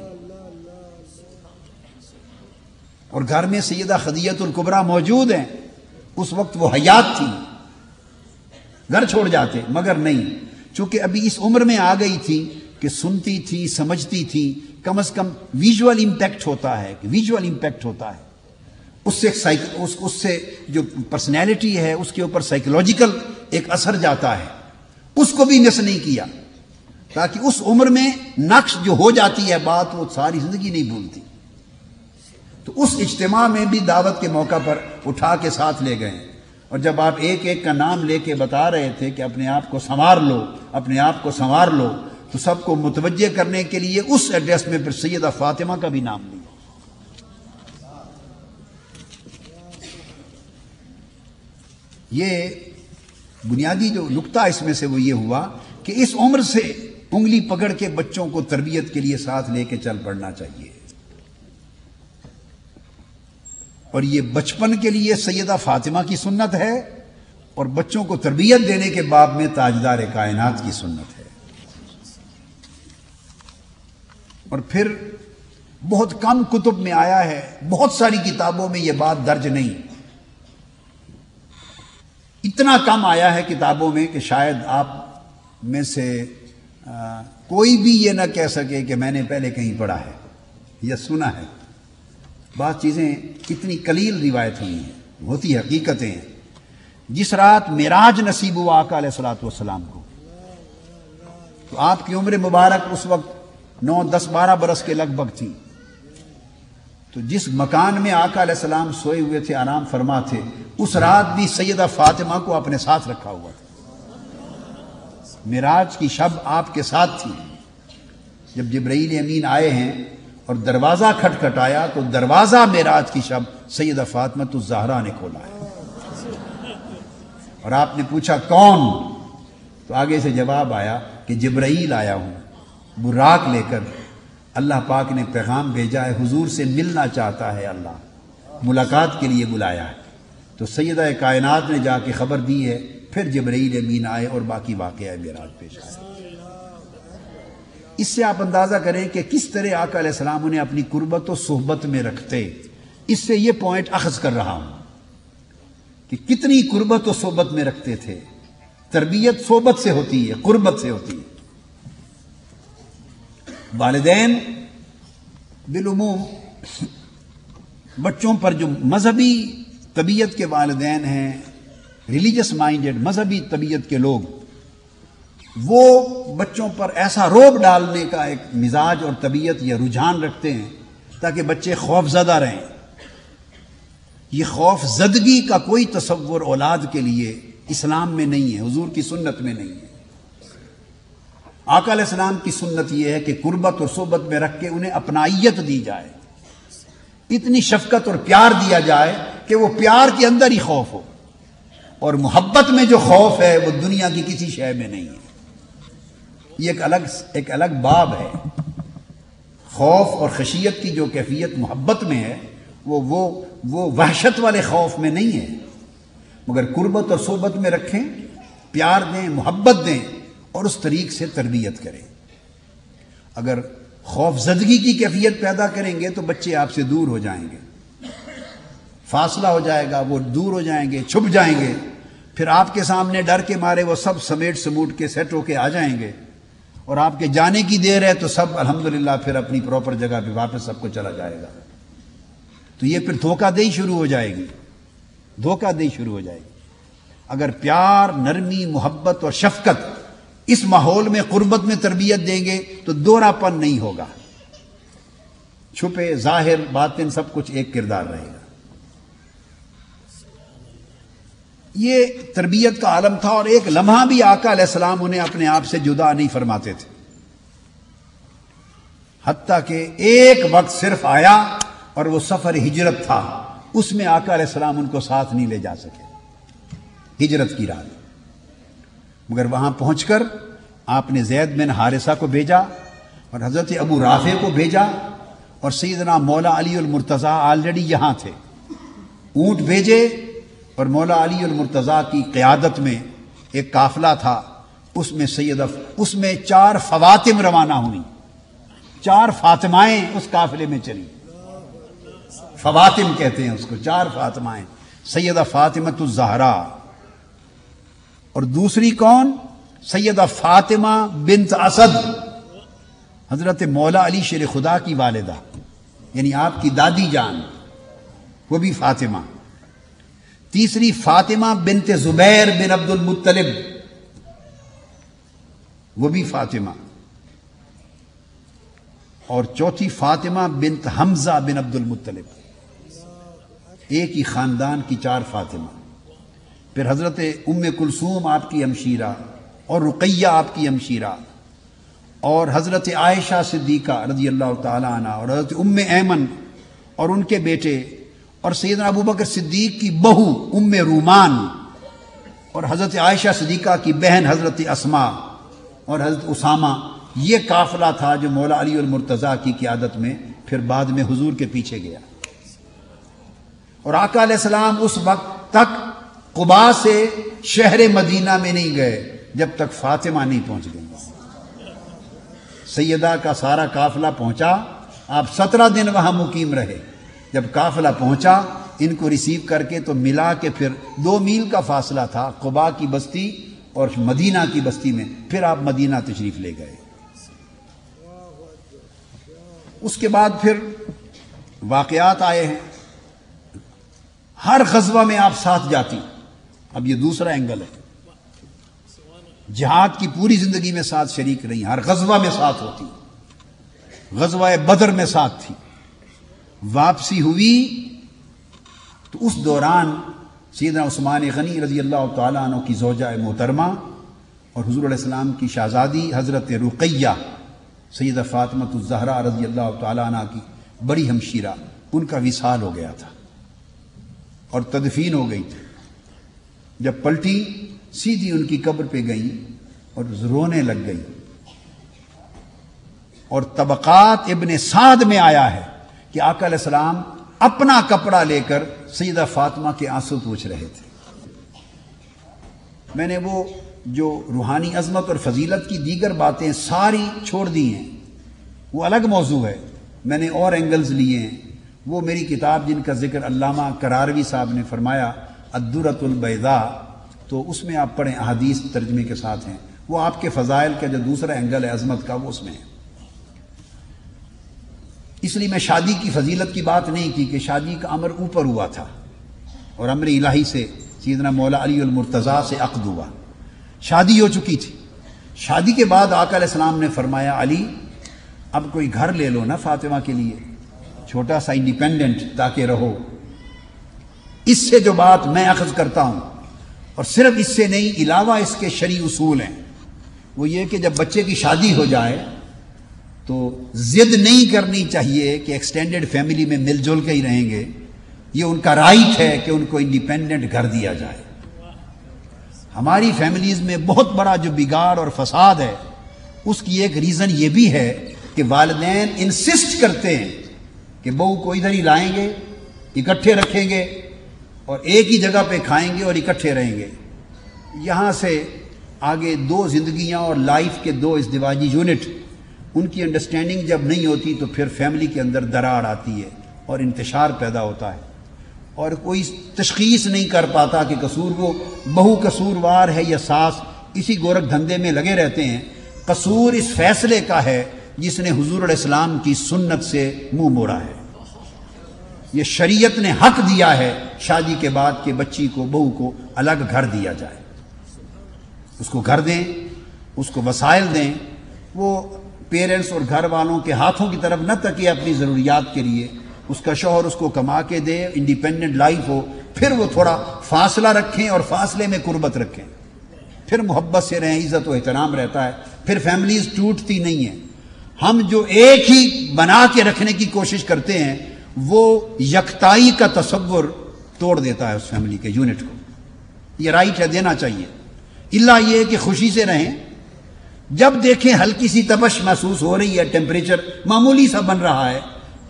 اور گھر میں سیدہ خدیجہ الکبریٰ موجود ہیں، اس وقت وہ حیات تھی، گھر چھوڑ جاتے، مگر نہیں، چونکہ ابھی اس عمر میں آ گئی تھی کہ سنتی تھی، سمجھتی تھی، کم از کم ویژول امپیکٹ ہوتا ہے، ویژول امپیکٹ ہوتا ہے، اس سے جو پرسنالٹی ہے اس کے اوپر سائیکولوجیکل ایک اثر جاتا ہے، اس کو بھی مس نہیں کیا، تاکہ اس عمر میں نقش جو ہو جاتی ہے بات وہ ساری زندگی نہیں بھولتی۔ تو اس اجتماع میں بھی دعوت کے موقع پر اٹھا کے ساتھ لے گئے، اور جب آپ ایک ایک کا نام لے کے بتا رہے تھے کہ اپنے آپ کو سنوار لو، اپنے آپ کو سنوار لو، تو سب کو متوجہ کرنے کے لیے اس ایڈریس میں پھر سیدہ فاطمہ کا بھی نام لیا۔ یہ بنیادی جو نقطہ اس میں سے وہ یہ ہوا کہ اس عمر سے انگلی پکڑ کے بچوں کو تربیت کے لیے ساتھ لے کے چل پڑنا چاہیے، اور یہ بچپن کے لیے سیدہ فاطمہ کی سنت ہے، اور بچوں کو تربیت دینے کے باب میں تاجدار کائنات کی سنت ہے۔ اور پھر بہت کم کتب میں آیا ہے، بہت ساری کتابوں میں یہ بات درج نہیں، اتنا کم آیا ہے کتابوں میں کہ شاید آپ میں سے کوئی بھی یہ نہ کہہ سکے کہ میں نے پہلے کہیں پڑھا ہے یا سنا ہے۔ بعض چیزیں کتنی قلیل روایت ہوئی ہیں، ہوتی حقیقتیں ہیں۔ جس رات معراج نصیب ہوا آقا علیہ الصلوۃ والسلام کو، تو آپ کی عمر مبارک اس وقت 9-10-12 برس کے لگ بھگ تھی، تو جس مکان میں آقا علیہ السلام سوئے ہوئے تھے، آرام فرما تھے، اس رات بھی سیدہ فاطمہ کو اپنے ساتھ رکھا ہوا تھا۔ معراج کی شب آپ کے ساتھ تھی۔ جب جبرائیل امین آئے ہیں اور دروازہ کھٹکھٹایا تو دروازہ معراج کی شب سیدہ فاطمہ الزہرا نے کھولا ہے، اور آپ نے پوچھا کون؟ تو آگے سے جواب آیا کہ جبرائیل آیا ہوں براق لے کر، اللہ پاک نے پیغام بھیجا ہے، حضور سے ملنا چاہتا ہے، اللہ ملاقات کے لیے بلایا ہے۔ تو سیدہ کائنات نے جا کے خبر دی ہے، پھر جبرائیل امین آئے اور باقی واقعہ معراج پیش آئے۔ اس سے آپ اندازہ کریں کہ کس طرح آقا علیہ السلام انہیں اپنی قربت و صحبت میں رکھتے۔ اس سے یہ پوائنٹ اخذ کر رہا ہوں کہ کتنی قربت و صحبت میں رکھتے تھے۔ تربیت صحبت سے ہوتی ہے، قربت سے ہوتی ہے۔ والدین بالعموم بچوں پر جو مذہبی طبیعت کے والدین ہیں، ریلیجس مائنڈڈ مذہبی طبیعت کے لوگ، وہ بچوں پر ایسا روب ڈالنے کا ایک مزاج اور طبیعت یا رجحان رکھتے ہیں تاکہ بچے خوف زدہ رہیں۔ یہ خوف زدگی کا کوئی تصور اولاد کے لیے اسلام میں نہیں ہے، حضور کی سنت میں نہیں ہے۔ آقا علیہ السلام کی سنت یہ ہے کہ قربت اور صحبت میں رکھ کے انہیں اپنائیت دی جائے، اتنی شفقت اور پیار دیا جائے کہ وہ پیار کے اندر ہی خوف ہو، اور محبت میں جو خوف ہے وہ دنیا کی کسی شے میں نہیں ہے۔ یہ ایک الگ باب ہے۔ خوف اور خشیت کی جو کیفیت محبت میں ہے وہ وحشت والے خوف میں نہیں ہے، مگر قربت اور صحبت میں رکھیں، پیار دیں، محبت دیں، اور اس طریق سے تربیت کریں۔ اگر خوف زدگی کی کیفیت پیدا کریں گے تو بچے آپ سے دور ہو جائیں گے، فاصلہ ہو جائے گا، وہ دور ہو جائیں گے، چھپ جائیں گے، پھر آپ کے سامنے ڈر کے مارے وہ سب سمیٹ سموٹ کے سیٹ ہو کے آ جائیں گے، اور آپ کے جانے کی دیر ہے تو سب الحمدللہ پھر اپنی پراپر جگہ پہ واپس سب کو چلا جائے گا۔ تو یہ پھر دھوکہ دہی شروع ہو جائے گی، دھوکہ دہی شروع ہو جائے گی۔ اگر پیار، نرمی، محبت اور شفقت اس ماحول میں قربت میں تربیت دیں گے تو دوہرا پن نہیں ہوگا، چھپے ظاہر باطن سب کچھ ایک کردار رہے گا۔ یہ تربیت کا عالم تھا، اور ایک لمحہ بھی آقا علیہ السلام انہیں اپنے آپ سے جدا نہیں فرماتے تھے، حتیٰ کہ ایک وقت صرف آیا اور وہ سفر ہجرت تھا، اس میں آقا علیہ السلام ان کو ساتھ نہیں لے جا سکے، ہجرت کی رات۔ مگر وہاں پہنچ کر آپ نے زید بن حارثہ کو بھیجا اور حضرت ابو رافع کو بھیجا اور سیدنا مولا علی المرتضیٰ آلریڈی یہاں تھے. اونٹ بھیجے اور مولا علی المرتضیٰ کی قیادت میں ایک قافلہ تھا، اس میں 4 فواتم روانہ ہوئی. 4 فاطمائیں اس قافلے میں چلی. فواتم کہتے ہیں اس کو، 4 فاطمائیں. سیدہ فاطمۃ الزہرا، اور دوسری کون؟ سیدہ فاطمہ بنت اسد، حضرت مولا علی شیر خدا کی والدہ، یعنی آپ کی دادی جان، وہ بھی فاطمہ. تیسری فاطمہ بنت زبیر بن عبد المطلب، وہ بھی فاطمہ. اور چوتھی فاطمہ بنت حمزہ بن عبد المطلب. ایک ہی خاندان کی 4 فاطمہ. پھر حضرت ام کلثوم آپ کی ہمشیرہ، اور رقیہ آپ کی ہمشیرہ، اور حضرت عائشہ صدیقہ رضی اللہ تعالی عنہ، اور حضرت ام ایمن اور ان کے بیٹے، اور سیدنا ابوبکر صدیق کی بہو ام رومان، اور حضرت عائشہ صدیقہ کی بہن حضرت اسماء اور حضرت اسامہ. یہ قافلہ تھا جو مولا علی المرتضیٰ کی قیادت میں پھر بعد میں حضور کے پیچھے گیا. اور آقا علیہ السلام اس وقت تک قباء سے شہر مدینہ میں نہیں گئے جب تک فاطمہ نہیں پہنچ گئی. سیدہ کا سارا قافلہ پہنچا، آپ 17 دن وہاں مقیم رہے. جب قافلہ پہنچا ان کو ریسیو کر کے تو ملا کے پھر 2 میل کا فاصلہ تھا قباء کی بستی اور مدینہ کی بستی میں. پھر آپ مدینہ تشریف لے گئے. اس کے بعد پھر واقعات آئے ہیں. ہر غزوہ میں آپ ساتھ جاتی. اب یہ دوسرا اینگل ہے. جہاد کی پوری زندگی میں ساتھ شریک رہی، ہر غزوہ میں ساتھ ہوتی. غزوہ بدر میں ساتھ تھی. واپسی ہوئی تو اس دوران سیدنا عثمان غنی رضی اللہ تعالیٰ عنہ کی زوجہ محترمہ اور حضور علیہ السلام کی شہزادی حضرت رقیہ سیدہ فاطمۃ الزہرا رضی اللہ تعالیٰ عنہ کی بڑی ہمشیرہ، ان کا وصال ہو گیا تھا اور تدفین ہو گئی تھی. جب پلٹی سیدھی ان کی قبر پہ گئی اور رونے لگ گئی. اور طبقات ابن سعد میں آیا ہے کہ آقا علیہ السلام اپنا کپڑا لے کر سیدہ فاطمہ کے آنسو پوچھ رہے تھے. میں نے وہ جو روحانی عظمت اور فضیلت کی دیگر باتیں ساری چھوڑ دی ہیں، وہ الگ موضوع ہے. میں نے اور اینگلز لیے ہیں. وہ میری کتاب جن کا ذکر علامہ کراروی صاحب نے فرمایا الدرۃ البیضاء، تو اس میں آپ پڑھیں، احادیث ترجمے کے ساتھ ہیں. وہ آپ کے فضائل کا جو دوسرا اینگل ہے عظمت کا، وہ اس میں ہے. اس لیے میں شادی کی فضیلت کی بات نہیں کی کہ شادی کا امر اوپر ہوا تھا اور امر الہی سے سیدنا مولا علی المرتضیٰ سے عقد ہوا. شادی ہو چکی تھی. شادی کے بعد آقا علیہ السلام نے فرمایا علی اب کوئی گھر لے لو نا فاطمہ کے لیے، چھوٹا سا انڈیپینڈنٹ، تاکہ رہو. اس سے جو بات میں اخذ کرتا ہوں، اور صرف اس سے نہیں، علاوہ اس کے شرعی اصول ہیں، وہ یہ کہ جب بچے کی شادی ہو جائے تو ضد نہیں کرنی چاہیے کہ ایکسٹینڈڈ فیملی میں مل جل کے ہی رہیں گے. یہ ان کا رائٹ ہے کہ ان کو انڈیپینڈنٹ گھر دیا جائے. ہماری فیملیز میں بہت بڑا جو بگاڑ اور فساد ہے، اس کی ایک ریزن یہ بھی ہے کہ والدین انسسٹ کرتے ہیں کہ بہو کو ادھر ہی لائیں گے، اکٹھے رکھیں گے اور ایک ہی جگہ پہ کھائیں گے اور اکٹھے رہیں گے. یہاں سے آگے 2 زندگیاں اور لائف کے 2 ازدواجی یونٹ، ان کی انڈرسٹینڈنگ جب نہیں ہوتی تو پھر فیملی کے اندر دراڑ آتی ہے اور انتشار پیدا ہوتا ہے، اور کوئی تشخیص نہیں کر پاتا کہ قصور وہ بہو قصوروار ہے یا ساس. اسی گورکھ دھندے میں لگے رہتے ہیں. قصور اس فیصلے کا ہے جس نے حضور علیہ السلام کی سنت سے منہ موڑا ہے. یہ شریعت نے حق دیا ہے شادی کے بعد کہ بچی کو، بہو کو الگ گھر دیا جائے، اس کو گھر دیں، اس کو وسائل دیں. وہ پیرنٹس اور گھر والوں کے ہاتھوں کی طرف نہ تکے اپنی ضروریات کے لیے. اس کا شوہر اس کو کما کے دے، انڈیپینڈنٹ لائف ہو. پھر وہ تھوڑا فاصلہ رکھیں اور فاصلے میں قربت رکھیں، پھر محبت سے رہیں، عزت و احترام رہتا ہے، پھر فیملیز ٹوٹتی نہیں ہیں. ہم جو ایک ہی بنا کے رکھنے کی کوشش کرتے ہیں، وہ یکتائی کا تصور توڑ دیتا ہے اس فیملی کے یونٹ کو. یہ رائٹ ہے، دینا چاہیے. اللہ یہ کہ خوشی سے رہیں. جب دیکھیں ہلکی سی تپش محسوس ہو رہی ہے، ٹیمپریچر معمولی سا بن رہا ہے،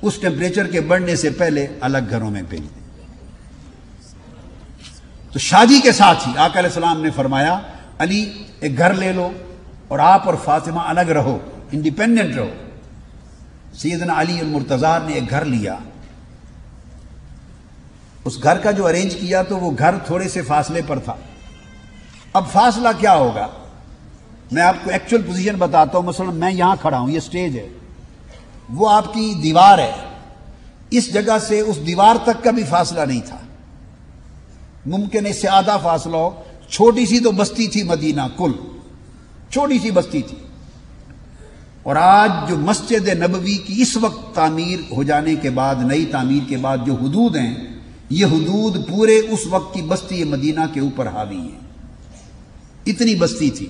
اس ٹیمپریچر کے بڑھنے سے پہلے الگ گھروں میں بھیج دیں۔ تو شادی کے ساتھ ہی آقا علیہ السلام نے فرمایا علی ایک گھر لے لو اور آپ اور فاطمہ الگ رہو، انڈیپینڈنٹ رہو۔ سیدنا علی المرتضیٰ نے ایک گھر لیا، اس گھر کا جو ارینج کیا تو وہ گھر تھوڑے سے فاصلے پر تھا۔ اب فاصلہ کیا ہوگا، میں آپ کو ایکچوئل پوزیشن بتاتا ہوں۔ مثلا میں یہاں کھڑا ہوں، یہ سٹیج ہے، وہ آپ کی دیوار ہے، اس جگہ سے اس دیوار تک کا بھی فاصلہ نہیں تھا، ممکن اس سے آدھا فاصلہ ہو۔ چھوٹی سی تو بستی تھی مدینہ، کل چھوٹی سی بستی تھی۔ اور آج جو مسجد نبوی کی اس وقت تعمیر ہو جانے کے بعد، نئی تعمیر کے بعد جو حدود ہیں، یہ حدود پورے اس وقت کی بستی مدینہ کے اوپر حاوی ہیں۔ اتنی بستی تھی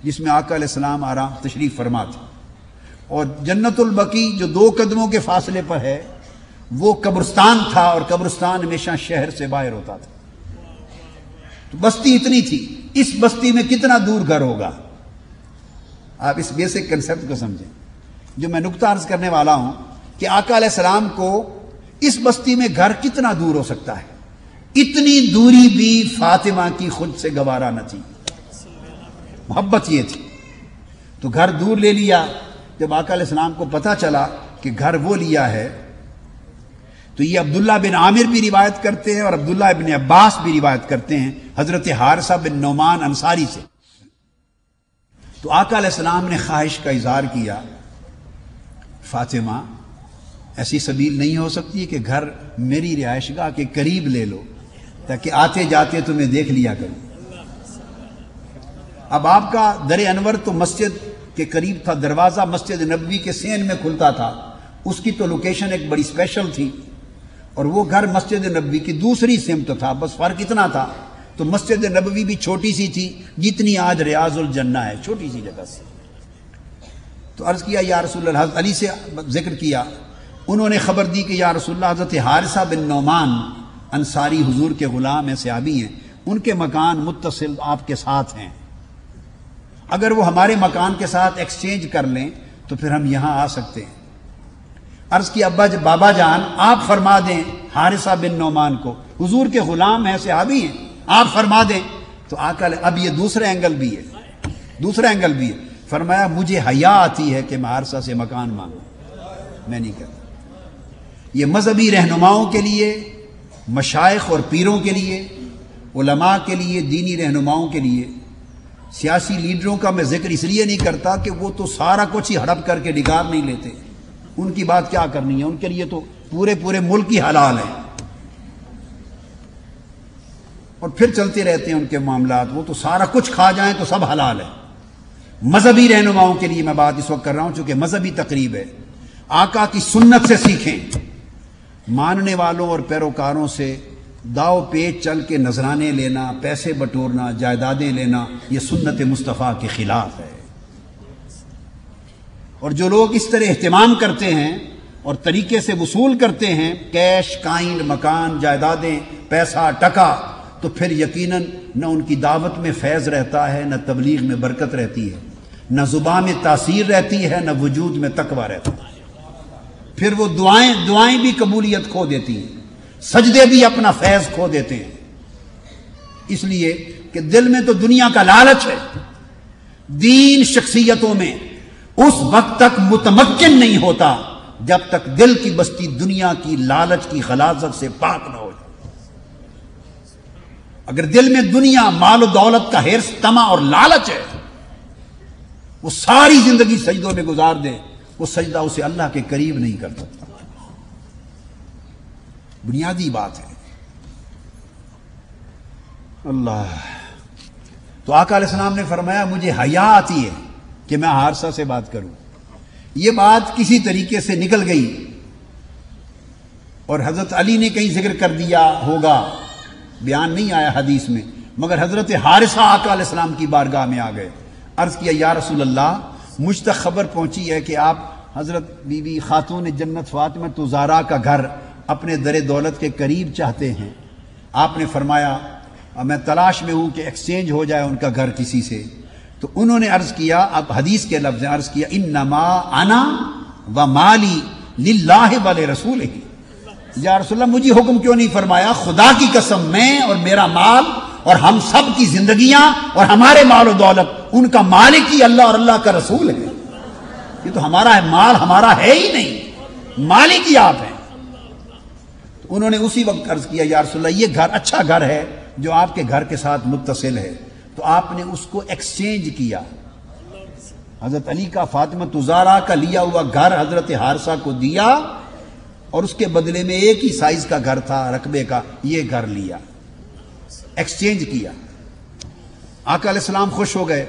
جس میں آقا علیہ السلام آرام تشریف فرما تھے، اور جنت البقیع جو 2 قدموں کے فاصلے پر ہے وہ قبرستان تھا، اور قبرستان ہمیشہ شہر سے باہر ہوتا تھا۔ تو بستی اتنی تھی، اس بستی میں کتنا دور گھر ہوگا، آپ اس بیسک کنسپٹ کو سمجھیں۔ جو میں نقطہ عرض کرنے والا ہوں کہ آقا علیہ السلام کو اس بستی میں گھر کتنا دور ہو سکتا ہے، اتنی دوری بھی فاطمہ کی خود سے گوارا نہ تھی، محبت یہ تھی۔ تو گھر دور لے لیا۔ جب آقا علیہ السلام کو پتہ چلا کہ گھر وہ لیا ہے، تو یہ عبداللہ بن عامر بھی روایت کرتے ہیں اور عبداللہ بن عباس بھی روایت کرتے ہیں حضرت حارثہ بن نعمان انصاری سے۔ تو آقا علیہ السلام نے خواہش کا اظہار کیا، فاطمہ ایسی سبیل نہیں ہو سکتی کہ گھر میری رہائش گاہ کے قریب لے لو تاکہ آتے جاتے تمہیں دیکھ لیا کروں۔ اب آپ کا در انور تو مسجد کے قریب تھا، دروازہ مسجد نبوی کے سین میں کھلتا تھا، اس کی تو لوکیشن ایک بڑی اسپیشل تھی، اور وہ گھر مسجد نبوی کی دوسری سمت تھا، بس فرق اتنا تھا۔ تو مسجد نبوی بھی چھوٹی سی تھی جتنی آج ریاض الجنہ ہے، چھوٹی سی جگہ سے۔ تو عرض کیا یا رسول اللہ، حضرت علی سے ذکر کیا، انہوں نے خبر دی کہ یا رسول اللہ حضرت حارثہ بن نعمان انصاری حضور کے غلام ہیں، صحابی ہیں، ان کے مکان متصل آپ کے ساتھ ہیں، اگر وہ ہمارے مکان کے ساتھ ایکسچینج کر لیں تو پھر ہم یہاں آ سکتے ہیں۔ عرض کی بابا جان آپ فرما دیں حارثہ بن نعمان کو، حضور کے غلام ہیں، صحابی ہیں، آپ فرما دیں۔ تو آقا اب یہ دوسرا اینگل بھی ہے، فرمایا مجھے حیا آتی ہے کہ میں حارثہ سے مکان مانگوں، میں نہیں کرتا۔ یہ مذہبی رہنماؤں کے لیے، مشائخ اور پیروں کے لیے، علماء کے لیے، دینی رہنماؤں کے لیے، سیاسی لیڈروں کا میں ذکر اس لیے نہیں کرتا کہ وہ تو سارا کچھ ہی ہڑپ کر کے ڈگار نہیں لیتے، ان کی بات کیا کرنی ہے، ان کے لیے تو پورے ملک ہی حلال ہیں، اور پھر چلتے رہتے ہیں ان کے معاملات، وہ تو سارا کچھ کھا جائیں تو سب حلال ہے۔ مذہبی رہنماؤں کے لیے میں بات اس وقت کر رہا ہوں چونکہ مذہبی تقریب ہے، آقا کی سنت سے سیکھیں، ماننے والوں اور پیروکاروں سے داؤ پیچ چل کے نذرانے لینا، پیسے بٹورنا، جائیدادیں لینا، یہ سنت مصطفیٰ کے خلاف ہے۔ اور جو لوگ اس طرح اہتمام کرتے ہیں اور طریقے سے وصول کرتے ہیں، کیش، کائنڈ، مکان، جائیدادیں، پیسہ، ٹکا، تو پھر یقیناً نہ ان کی دعوت میں فیض رہتا ہے، نہ تبلیغ میں برکت رہتی ہے، نہ زبان میں تاثیر رہتی ہے، نہ وجود میں تقویٰ رہتا ہے۔ پھر وہ دعائیں بھی قبولیت کھو دیتی ہیں، سجدے بھی اپنا فیض کھو دیتے ہیں، اس لیے کہ دل میں تو دنیا کا لالچ ہے۔ دین شخصیتوں میں اس وقت تک متمکن نہیں ہوتا جب تک دل کی بستی دنیا کی لالچ کی غلاظت سے پاک نہ ہو جائے۔ اگر دل میں دنیا، مال و دولت کا حرص، طمع اور لالچ ہے، وہ ساری زندگی سجدوں میں گزار دے، وہ سجدہ اسے اللہ کے قریب نہیں کر سکتا۔ بنیادی بات ہے۔ اللہ، تو آقا علیہ السلام نے فرمایا مجھے حیا آتی ہے کہ میں حارثہ سے بات کروں۔ یہ بات کسی طریقے سے نکل گئی اور حضرت علی نے کہیں ذکر کر دیا ہوگا، بیان نہیں آیا حدیث میں، مگر حضرت حارثہ آقا علیہ السلام کی بارگاہ میں آ گئے، عرض کیا یا رسول اللہ مجھ تک خبر پہنچی ہے کہ آپ حضرت بی بی خاتون جنت فاطمہ الزہرا کا گھر اپنے در دولت کے قریب چاہتے ہیں۔ آپ نے فرمایا میں تلاش میں ہوں کہ ایکسچینج ہو جائے ان کا گھر کسی سے۔ تو انہوں نے عرض کیا، اب حدیث کے لفظ عرض کیا انما انا و مالی للہ ولرسولہ، یا رسول اللہ مجھے حکم کیوں نہیں فرمایا؟ خدا کی قسم میں اور میرا مال اور ہم سب کی زندگیاں اور ہمارے مال و دولت ان کا مالک ہی اللہ اور اللہ کا رسول ہے۔ یہ تو ہمارا ہے، مال ہمارا ہے ہی نہیں، مالک ہی آپ ہیں۔ تو انہوں نے اسی وقت عرض کیا یا رسول اللہ یہ گھر اچھا گھر ہے جو آپ کے گھر کے ساتھ متصل ہے، تو آپ نے اس کو ایکسچینج کیا۔ حضرت علی کا فاطمہ زہرا کا لیا ہوا گھر حضرت حارثہ کو دیا اور اس کے بدلے میں ایک ہی سائز کا گھر تھا رقبے کا، یہ گھر لیا، ایکسچینج کیا۔ آقا علیہ السلام خوش ہو گئے۔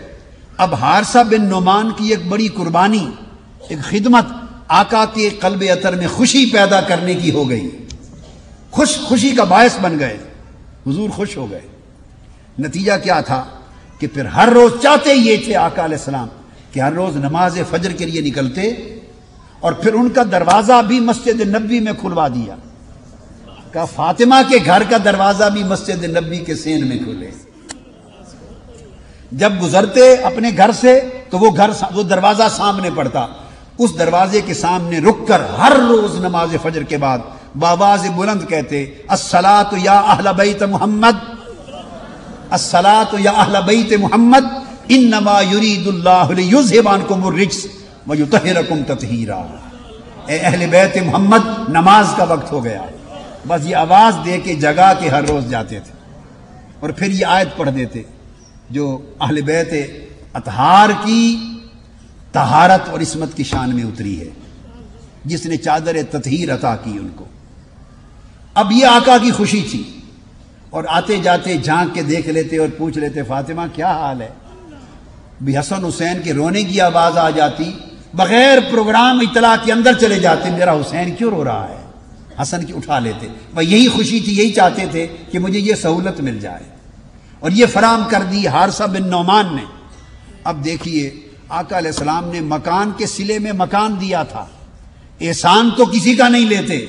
اب حارثہ بن نعمان کی ایک بڑی قربانی، ایک خدمت آقا کے قلب اطہر میں خوشی پیدا کرنے کی ہو گئی، خوشی کا باعث بن گئے، حضور خوش ہو گئے۔ نتیجہ کیا تھا کہ پھر ہر روز چاہتے یہ تھے آقا علیہ السلام کہ ہر روز نماز فجر کے لیے نکلتے اور پھر ان کا دروازہ بھی مسجد نبوی میں کھلوا دیا، کہا فاطمہ کے گھر کا دروازہ بھی مسجد نبوی کے سین میں کھلے۔ جب گزرتے اپنے گھر سے تو وہ دروازہ سامنے پڑتا، اس دروازے کے سامنے رک کر ہر روز نماز فجر کے بعد بآواز بلند کہتے الصلاۃ یا اہل بیت محمد، الصلاۃ یا اہل بیت محمد انما یرید اللہ لیذھب عنکم الرجس ویطہرکم تطہیرا۔ اے اہل بیت محمد نماز کا وقت ہو گیا، بس یہ آواز دے کے جگا کے ہر روز جاتے تھے اور پھر یہ آیت پڑھ دیتے جو اہل بیت اطہار کی طہارت اور عصمت کی شان میں اتری ہے، جس نے چادر تطہیر عطا کی ان کو۔ اب یہ آقا کی خوشی تھی اور آتے جاتے جھانک کے دیکھ لیتے اور پوچھ لیتے فاطمہ کیا حال ہے؟ بھی حسن حسین کے رونے کی آواز آ جاتی، بغیر پروگرام اطلاع کے اندر چلے جاتے، میرا حسین کیوں رو رہا ہے، حسن کی اٹھا لیتے۔ بھائی یہی خوشی تھی، یہی چاہتے تھے کہ مجھے یہ سہولت مل جائے اور یہ فراہم کر دی حارثہ بن نعمان نے۔ اب دیکھیے آقا علیہ السلام نے مکان کے صلے میں مکان دیا تھا، احسان تو کسی کا نہیں لیتے،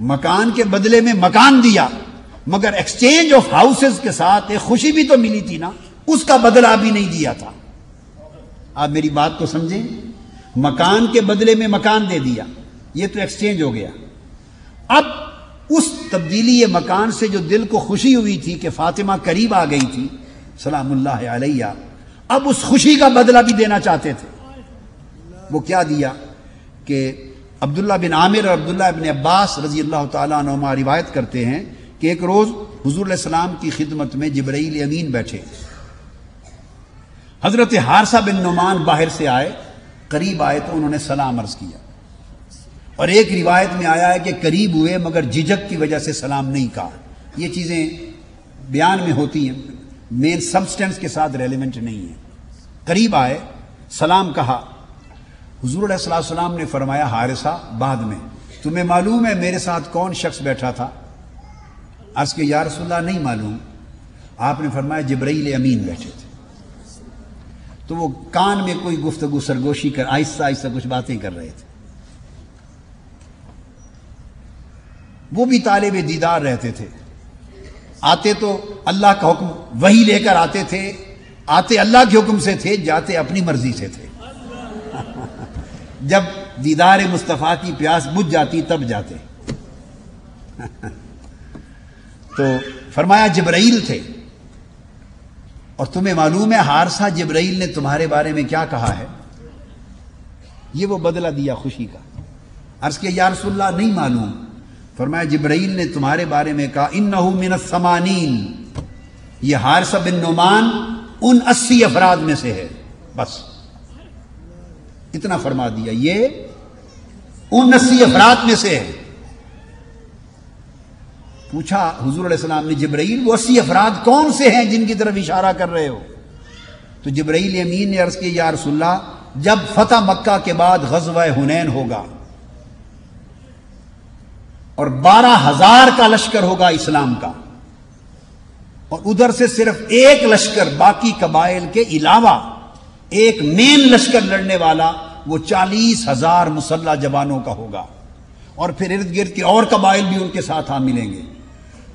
مکان کے بدلے میں مکان دیا، مگر ایکسچینج آف ہاؤسز کے ساتھ ایک خوشی بھی تو ملی تھی نا، اس کا بدلہ بھی نہیں دیا تھا۔ آپ میری بات کو سمجھیں، مکان کے بدلے میں مکان دے دیا، یہ تو ایکسچینج ہو گیا۔ اب اس تبدیلی مکان سے جو دل کو خوشی ہوئی تھی کہ فاطمہ قریب آ گئی تھی سلام اللہ علیہ، اب اس خوشی کا بدلہ بھی دینا چاہتے تھے۔ وہ کیا دیا کہ عبداللہ بن عامر اور عبداللہ بن عباس رضی اللہ تعالیٰ عنہما روایت کرتے ہیں کہ ایک روز حضور علیہ السلام کی خدمت میں جبرائیل امین بیٹھے، حضرت حارثہ بن نعمان باہر سے آئے، قریب آئے تو انہوں نے سلام عرض کیا، اور ایک روایت میں آیا ہے کہ قریب ہوئے مگر جھجک کی وجہ سے سلام نہیں کہا۔ یہ چیزیں بیان میں ہوتی ہیں، مین سبسٹنس کے ساتھ ریلیونٹ نہیں ہیں۔ قریب آئے، سلام کہا، حضور علیہ السلام نے فرمایا حارثہ بعد میں تمہیں معلوم ہے میرے ساتھ کون شخص بیٹھا تھا؟ عرض کہ یا رسول اللہ نہیں معلوم۔ آپ نے فرمایا جبرائیل امین بیٹھے تھے۔ تو وہ کان میں کوئی گفتگو سرگوشی کر آہستہ آہستہ کچھ باتیں کر رہے تھے، وہ بھی طالب دیدار رہتے تھے، آتے تو اللہ کا حکم وہی لے کر آتے تھے، آتے اللہ کے حکم سے تھے، جاتے اپنی مرضی سے تھے۔ جب دیدار مصطفیٰ کی پیاس بجھ جاتی تب جاتے۔ تو فرمایا جبرائیل تھے، اور تمہیں معلوم ہے حارثہ جبرائیل نے تمہارے بارے میں کیا کہا ہے؟ یہ وہ بدلہ دیا خوشی کا۔ عرض کیا یا رسول اللہ نہیں معلوم۔ فرمایا جبرائیل نے تمہارے بارے میں کہا انہو من الثمانین، یہ حارثہ بن نعمان ان 80 افراد میں سے ہے، بس اتنا فرما دیا، یہ ان 80 افراد میں سے ہے۔ پوچھا حضور علیہ السلام نے جبرائیل وہ 80 افراد کون سے ہیں جن کی طرف اشارہ کر رہے ہو؟ تو جبرائیل امین نے عرض کی یا رسول اللہ جب فتح مکہ کے بعد غزوہ حنین ہوگا اور 12,000 کا لشکر ہوگا اسلام کا، اور ادھر سے صرف ایک لشکر باقی قبائل کے علاوہ ایک مین لشکر لڑنے والا، وہ 40,000 مسلح جوانوں کا ہوگا، اور پھر ارد گرد کے اور قبائل بھی ان کے ساتھ ملیں گے۔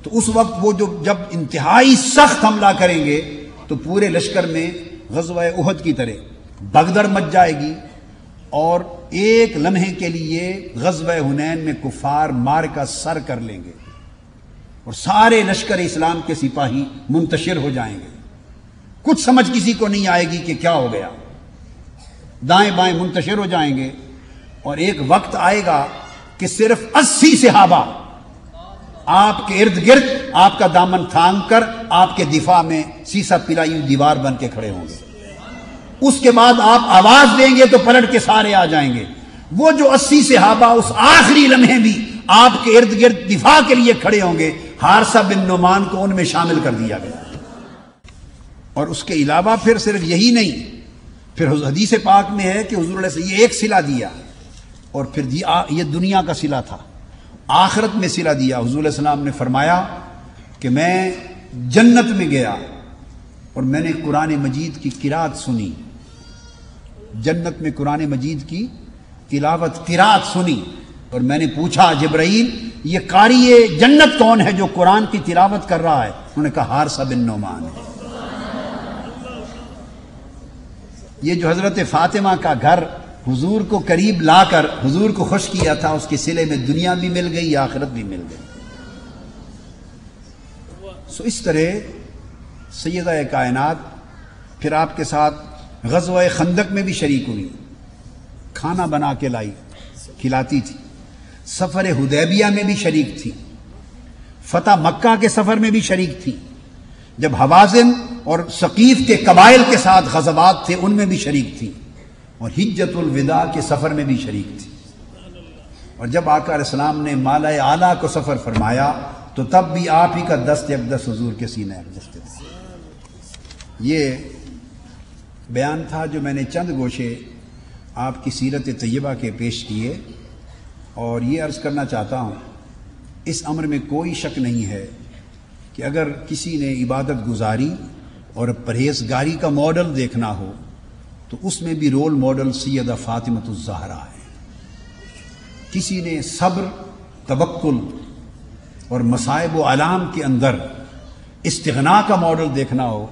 تو اس وقت وہ جب انتہائی سخت حملہ کریں گے تو پورے لشکر میں غزوہ احد کی طرح بگدڑ مچ جائے گی، اور ایک لمحے کے لیے غزوہ حنین میں کفار مار کا سر کر لیں گے اور سارے لشکر اسلام کے سپاہی منتشر ہو جائیں گے. کچھ سمجھ کسی کو نہیں آئے گی کہ کیا ہو گیا. دائیں بائیں منتشر ہو جائیں گے اور ایک وقت آئے گا کہ صرف 80 صحابہ آپ کے ارد گرد آپ کا دامن تھام کر آپ کے دفاع میں سیسا پلائی ہوئی دیوار بن کے کھڑے ہوں گے. اس کے بعد آپ آواز دیں گے تو پلٹ کے سارے آ جائیں گے. وہ جو 80 صحابہ اس آخری لمحے بھی آپ کے ارد گرد دفاع کے لیے کھڑے ہوں گے، حارثہ بن نعمان کو ان میں شامل کر دیا گیا. اور اس کے علاوہ پھر صرف یہی نہیں، پھر حدیث پاک میں ہے کہ حضور علیہ السلام یہ ایک صلہ دیا اور پھر یہ دنیا کا صلہ تھا، آخرت میں صلہ دیا. حضور علیہ السلام نے فرمایا کہ میں جنت میں گیا اور میں نے قرآن مجید کی قرات سنی. جنت میں قرآن مجید کی تلاوت قرات سنی اور میں نے پوچھا جبرائیل یہ قاری جنت کون ہے جو قرآن کی تلاوت کر رہا ہے؟ انہوں نے کہا حارثہ بن نعمان ہے. یہ جو حضرت فاطمہ کا گھر حضور کو قریب لا کر حضور کو خوش کیا تھا، اس کے صلے میں دنیا بھی مل گئی، آخرت بھی مل گئی. سو اس طرح سیدہ کائنات پھر آپ کے ساتھ غزوہ خندق میں بھی شریک ہوئی، کھانا بنا کے لائی کھلاتی تھی. سفر حدیبیہ میں بھی شریک تھی، فتح مکہ کے سفر میں بھی شریک تھی، جب حوازن اور ثقیف کے قبائل کے ساتھ غزوات تھے ان میں بھی شریک تھی، اور حجۃ الوداع کے سفر میں بھی شریک تھی. اور جب آقا علیہ السلام نے مالا اعلیٰ کو سفر فرمایا تو تب بھی آپ ہی کا دست اقدس حضور کے سینے اقدس تھے. یہ بیان تھا جو میں نے چند گوشے آپ کی سیرت طیبہ کے پیش کیے، اور یہ عرض کرنا چاہتا ہوں اس امر میں کوئی شک نہیں ہے کہ اگر کسی نے عبادت گزاری اور پرہیزگاری کا ماڈل دیکھنا ہو تو اس میں بھی رول ماڈل سیدہ فاطمۃ الزہرا ہے. کسی نے صبر، توکل اور مصائب و آلام کے اندر استغنا کا ماڈل دیکھنا ہو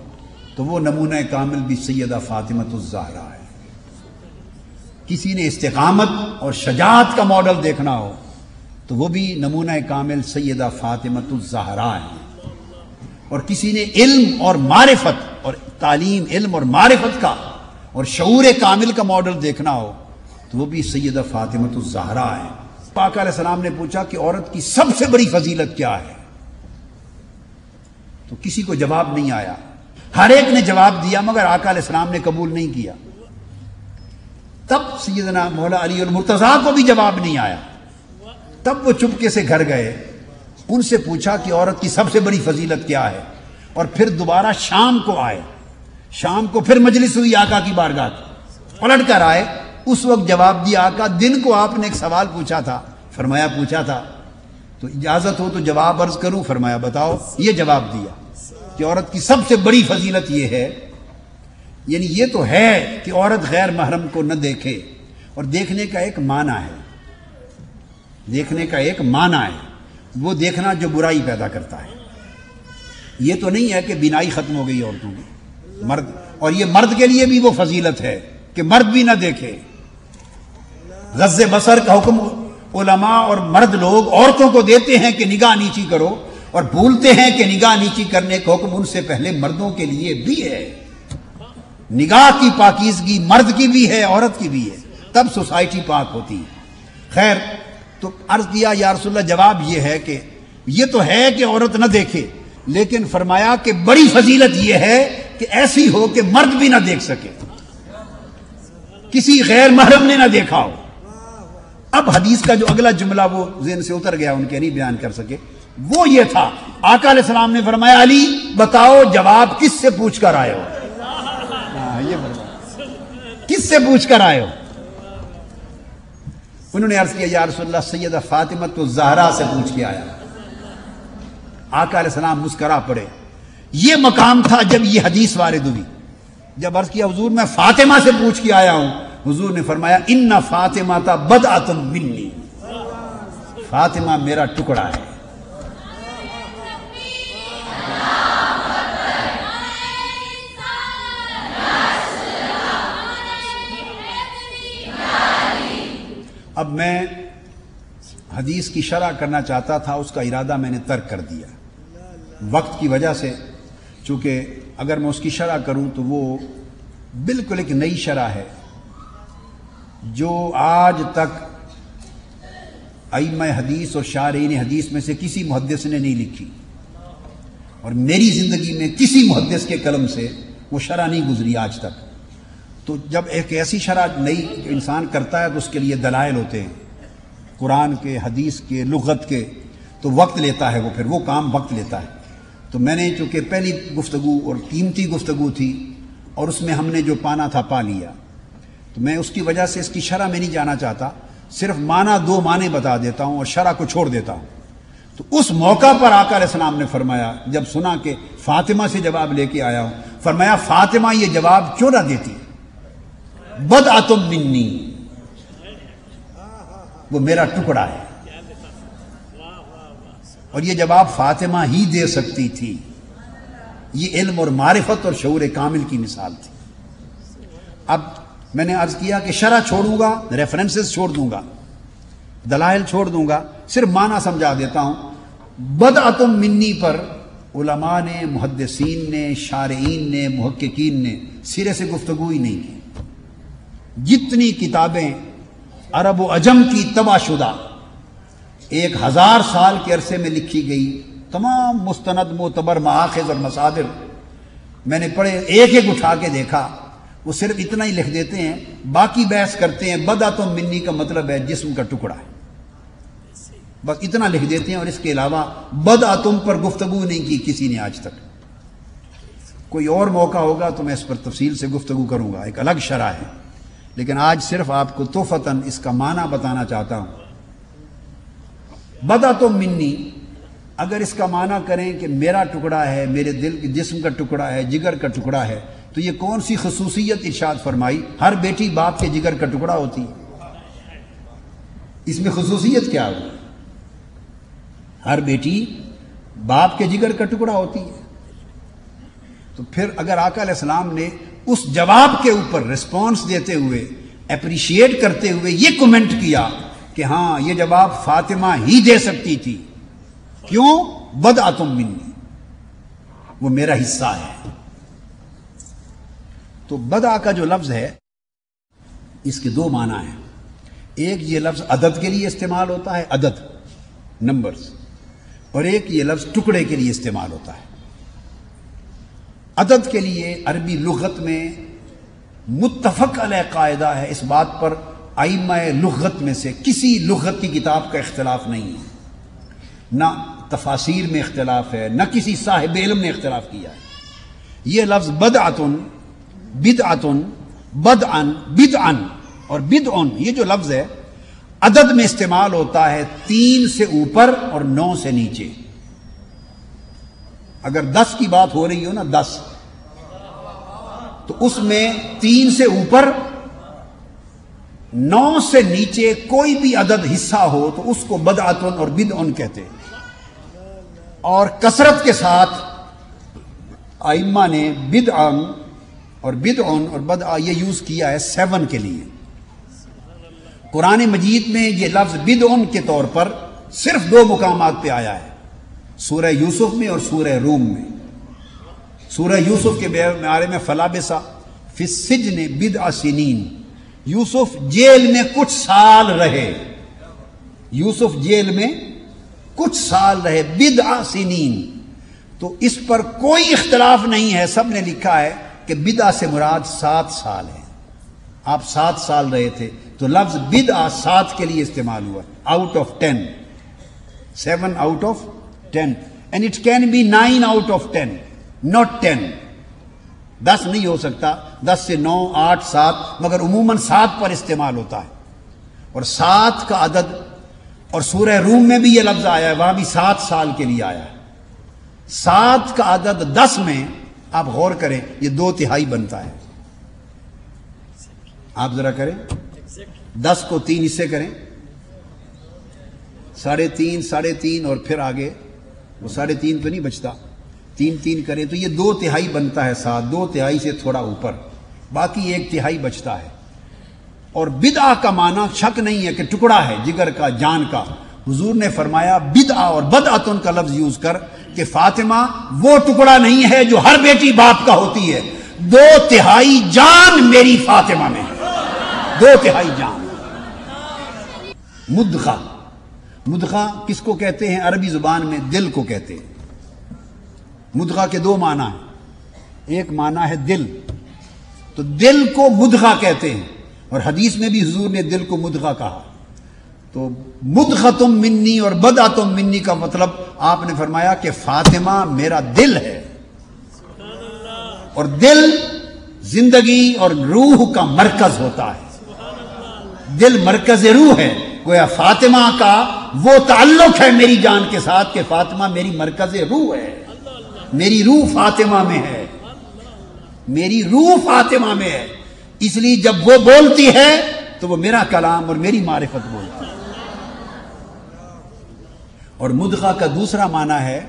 تو وہ نمونہ کامل بھی سیدہ فاطمۃ الزہرا ہے. کسی نے استقامت اور شجاعت کا ماڈل دیکھنا ہو تو وہ بھی نمونہ کامل سیدہ فاطمۃ الزہرا ہے. اور کسی نے علم اور معرفت اور تعلیم، علم اور معرفت کا اور شعور کامل کا ماڈل دیکھنا ہو تو وہ بھی سیدہ فاطمۃ الزہرا ہے. آقا علیہ السلام نے پوچھا کہ عورت کی سب سے بڑی فضیلت کیا ہے؟ تو کسی کو جواب نہیں آیا. ہر ایک نے جواب دیا مگر آقا علیہ السلام نے قبول نہیں کیا. تب سیدنا مولا علی المرتضیٰ کو بھی جواب نہیں آیا. تب وہ چپکے سے گھر گئے، ان سے پوچھا کہ عورت کی سب سے بڑی فضیلت کیا ہے، اور پھر دوبارہ شام کو آئے. شام کو پھر مجلس ہوئی آقا کی بارگاہ، پلٹ کر آئے. اس وقت جواب دیا آقا دن کو آپ نے ایک سوال پوچھا تھا. فرمایا پوچھا تھا تو اجازت ہو تو جواب عرض کروں؟ فرمایا بتاؤ. یہ جواب دیا کہ عورت کی سب سے بڑی فضیلت یہ ہے، یعنی یہ تو ہے کہ عورت غیر محرم کو نہ دیکھے، اور دیکھنے کا ایک معنی ہے، دیکھنے کا ایک معنی ہے وہ دیکھنا جو برائی پیدا کرتا ہے. یہ تو نہیں ہے کہ بینائی ختم ہو گئی عورتوں کی، مرد، اور یہ مرد کے لیے بھی وہ فضیلت ہے کہ مرد بھی نہ دیکھے. غض بصر کا حکم علماء اور مرد لوگ عورتوں کو دیتے ہیں کہ نگاہ نیچی کرو، اور بھولتے ہیں کہ نگاہ نیچی کرنے کا حکم ان سے پہلے مردوں کے لیے بھی ہے. نگاہ کی پاکیزگی مرد کی بھی ہے، عورت کی بھی ہے، تب سوسائٹی پاک ہوتی ہے. خیر، تو عرض کیا یا رسول اللہ جواب یہ ہے کہ یہ تو ہے کہ عورت نہ دیکھے، لیکن فرمایا کہ بڑی فضیلت یہ ہے کہ ایسی ہو کہ مرد بھی نہ دیکھ سکے، کسی غیر محرم نے نہ دیکھا ہو. اب حدیث کا جو اگلا جملہ وہ ذہن سے اتر گیا، ان کے نہیں بیان کر سکے. وہ یہ تھا، آقا علیہ السلام نے فرمایا علی بتاؤ جواب کس سے پوچھ کر آئے ہو؟ یہ کس سے پوچھ کر آئے ہو؟ انہوں نے عرض کیا یا رسول اللہ سیدہ فاطمۃ الزہرا سے پوچھ کے آیا. آقا علیہ السلام مسکرا پڑے. یہ مقام تھا جب یہ حدیث وارد ہوئی. جب عرض کیا حضور میں فاطمہ سے پوچھ کے آیا ہوں، حضور نے فرمایا ان فاطمہ تا بدعۃ منی، فاطمہ میرا ٹکڑا ہے. اب میں حدیث کی شرح کرنا چاہتا تھا، اس کا ارادہ میں نے ترک کر دیا وقت کی وجہ سے، چونکہ اگر میں اس کی شرح کروں تو وہ بالکل ایک نئی شرح ہے جو آج تک ائمہ حدیث اور شارحین حدیث میں سے کسی محدث نے نہیں لکھی، اور میری زندگی میں کسی محدث کے قلم سے وہ شرح نہیں گزری آج تک۔ تو جب ایک ایسی شرح نئی انسان کرتا ہے تو اس کے لیے دلائل ہوتے ہیں، قرآن کے، حدیث کے، لغت کے، تو وقت لیتا ہے، پھر وہ کام وقت لیتا ہے۔ تو میں نے چونکہ پہلی گفتگو اور قیمتی گفتگو تھی اور اس میں ہم نے جو پانا تھا پا لیا، تو میں اس کی وجہ سے اس کی شرح میں نہیں جانا چاہتا، صرف معنی دو معنی بتا دیتا ہوں اور شرح کو چھوڑ دیتا ہوں۔ تو اس موقع پر آقا علیہ السلام نے فرمایا، جب سنا کہ فاطمہ سے جواب لے کے آیا ہوں، فرمایا فاطمہ یہ جواب کیوں نہ دیتی، بدعۃ منی، وہ میرا ٹکڑا ہے، اور یہ جواب فاطمہ ہی دے سکتی تھی۔ یہ علم اور معرفت اور شعور کامل کی مثال تھی۔ اب میں نے عرض کیا کہ شرح چھوڑوں گا، ریفرنسز چھوڑ دوں گا، دلائل چھوڑ دوں گا، صرف معنی سمجھا دیتا ہوں۔ بدعۃ منی پر علماء نے، محدثین نے، شارعین نے، محققین نے سرے سے گفتگو ہی نہیں کی۔ جتنی کتابیں عرب و عجم کی طبع شدہ 1000 سال کے عرصے میں لکھی گئی، تمام مستند معتبر مآخذ اور مصادر میں نے پڑھے، ایک ایک اٹھا کے دیکھا، وہ صرف اتنا ہی لکھ دیتے ہیں، باقی بحث کرتے ہیں بدعۃ منی کا مطلب ہے جسم کا ٹکڑا ہے، بس اتنا لکھ دیتے ہیں، اور اس کے علاوہ بدعۃ پر گفتگو نہیں کی کسی نے آج تک۔ کوئی اور موقع ہوگا تو میں اس پر تفصیل سے گفتگو کروں گا، ایک الگ شرح ہے، لیکن آج صرف آپ کو توفتاً اس کا معنی بتانا چاہتا ہوں۔ بدعۃ منی اگر اس کا معنی کریں کہ میرا ٹکڑا ہے، میرے دل کے جسم کا ٹکڑا ہے، جگر کا ٹکڑا ہے، تو یہ کون سی خصوصیت ارشاد فرمائی؟ ہر بیٹی باپ کے جگر کا ٹکڑا ہوتی ہے، اس میں خصوصیت کیا ہوئی؟ ہر بیٹی باپ کے جگر کا ٹکڑا ہوتی ہے۔ تو پھر اگر آقا علیہ السلام نے اس جواب کے اوپر رسپانس دیتے ہوئے، اپریشیٹ کرتے ہوئے یہ کمنٹ کیا کہ ہاں یہ جواب فاطمہ ہی دے سکتی تھی، کیوں؟ بدعۃ منی، وہ میرا حصہ ہے۔ تو بدع کا جو لفظ ہے اس کے دو معنی ہیں، ایک یہ لفظ عدد کے لیے استعمال ہوتا ہے، عدد نمبرز، اور ایک یہ لفظ ٹکڑے کے لیے استعمال ہوتا ہے۔ عدد کے لیے عربی لغت میں متفق علیہ قاعدہ ہے، اس بات پر ائمہ لغت میں سے کسی لغت کی کتاب کا اختلاف نہیں ہے، نہ تفاسیر میں اختلاف ہے، نہ کسی صاحب علم نے اختلاف کیا ہے۔ یہ لفظ بدعۃ، بدعۃ، بدعن، بدعن اور بدعن، یہ جو لفظ ہے عدد میں استعمال ہوتا ہے 3 سے اوپر اور 9 سے نیچے۔ اگر 10 کی بات ہو رہی ہو نا، 10، تو اس میں 3 سے اوپر 9 سے نیچے کوئی بھی عدد حصہ ہو تو اس کو بدعۃ اور بدعن کہتے ہیں۔ اور کثرت کے ساتھ ائمہ نے بدعن اور بدعن اور بدع یہ یوز کیا ہے 7 کے لیے۔ قرآن مجید میں یہ لفظ بدعن کے طور پر صرف 2 مقامات پہ آیا ہے، سورہ یوسف میں اور سورہ روم میں۔ سورہ یوسف کے بارے میں فلابثا فی السجن بضع سنین، یوسف جیل میں کچھ سال رہے، یوسف جیل میں کچھ سال رہے، بضع سنین۔ تو اس پر کوئی اختلاف نہیں ہے، سب نے لکھا ہے کہ بضع سے مراد 7 سال ہے، آپ 7 سال رہے تھے، تو لفظ بضع 7 کے لیے استعمال ہوا، out of 10، 7 out of 10، and it can be 9 out of 10، not 10، 10 نہیں ہو سکتا، 10 سے 9، 8، 7، مگر عموماً 7 پر استعمال ہوتا ہے۔ اور 7 کا عدد، اور سورہ روم میں بھی یہ لفظ آیا ہے، وہاں بھی 7 سال کے لیے آیا ہے۔ 7 کا عدد 10 میں آپ غور کریں، یہ 2/3 بنتا ہے۔ آپ ذرا کریں، 10 کو 3 حصے کریں، 3.5، 3.5 اور پھر آگے وہ 3.5 تو نہیں بچتا، 3 کریں تو یہ 2/3 بنتا ہے۔ 7 2/3 سے تھوڑا اوپر، باقی 1/3 بچتا ہے۔ اور بدعہ کا معنی شک نہیں ہے کہ ٹکڑا ہے جگر کا، جان کا۔ حضور نے فرمایا بدعہ اور بدعتن کا لفظ یوز کر کہ فاطمہ وہ ٹکڑا نہیں ہے جو ہر بیٹی باپ کا ہوتی ہے، 2/3 جان میری فاطمہ میں ہے، 2/3 جان۔ مدغہ، مدغہ کس کو کہتے ہیں؟ عربی زبان میں دل کو کہتے ہیں۔ مدغہ کے 2 معنی ہیں، ایک معنی ہے دل، تو دل کو مدغہ کہتے ہیں، اور حدیث میں بھی حضور نے دل کو مدغہ کہا۔ تو مدغتم منی اور بدعتم منی کا مطلب آپ نے فرمایا کہ فاطمہ میرا دل ہے، اور دل زندگی اور روح کا مرکز ہوتا ہے، دل مرکز روح ہے۔ گویا فاطمہ کا وہ تعلق ہے میری جان کے ساتھ کہ فاطمہ میری مرکز روح ہے، میری روح فاطمہ میں ہے، میری روح فاطمہ میں ہے، اس لیے جب وہ بولتی ہے تو وہ میرا کلام اور میری معرفت بولتی ہے۔ اور مدغہ کا دوسرا معنی ہے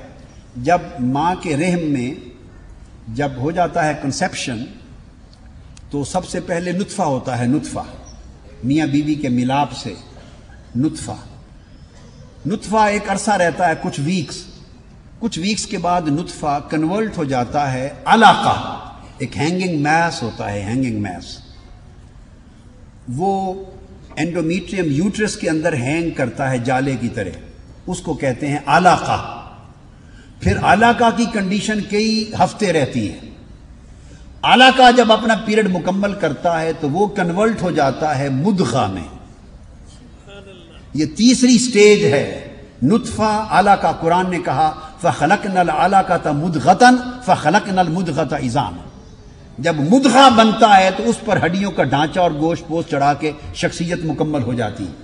جب ماں کے رحم میں جب ہو جاتا ہے کنسیپشن تو سب سے پہلے نطفہ ہوتا ہے، نطفہ میاں بیوی کے ملاپ سے نطفہ، نطفہ ایک عرصہ رہتا ہے کچھ ویکس کے بعد نطفہ کنورٹ ہو جاتا ہے علاقہ، ایک ہینگنگ میس ہوتا ہے، ہینگنگ میس، وہ اینڈومیٹریم یوٹرس کے اندر ہینگ کرتا ہے جالے کی طرح، اس کو کہتے ہیں علاقہ۔ پھر علاقہ کی کنڈیشن کئی ہفتے رہتی ہے، علاقہ جب اپنا پیریڈ مکمل کرتا ہے تو وہ کنورٹ ہو جاتا ہے مدغہ میں، یہ تیسری سٹیج ہے۔ نطفہ علاقہ، قرآن نے کہا فَخَلَقْنَا الْعَلَقَةَ مُدْغَةً فَخَلَقْنَا الْمُدْغَةَ عِظَامًا، جب مدغہ بنتا ہے تو اس پر ہڈیوں کا ڈھانچہ اور گوشت پوست چڑھا کے شخصیت مکمل ہو جاتی ہے۔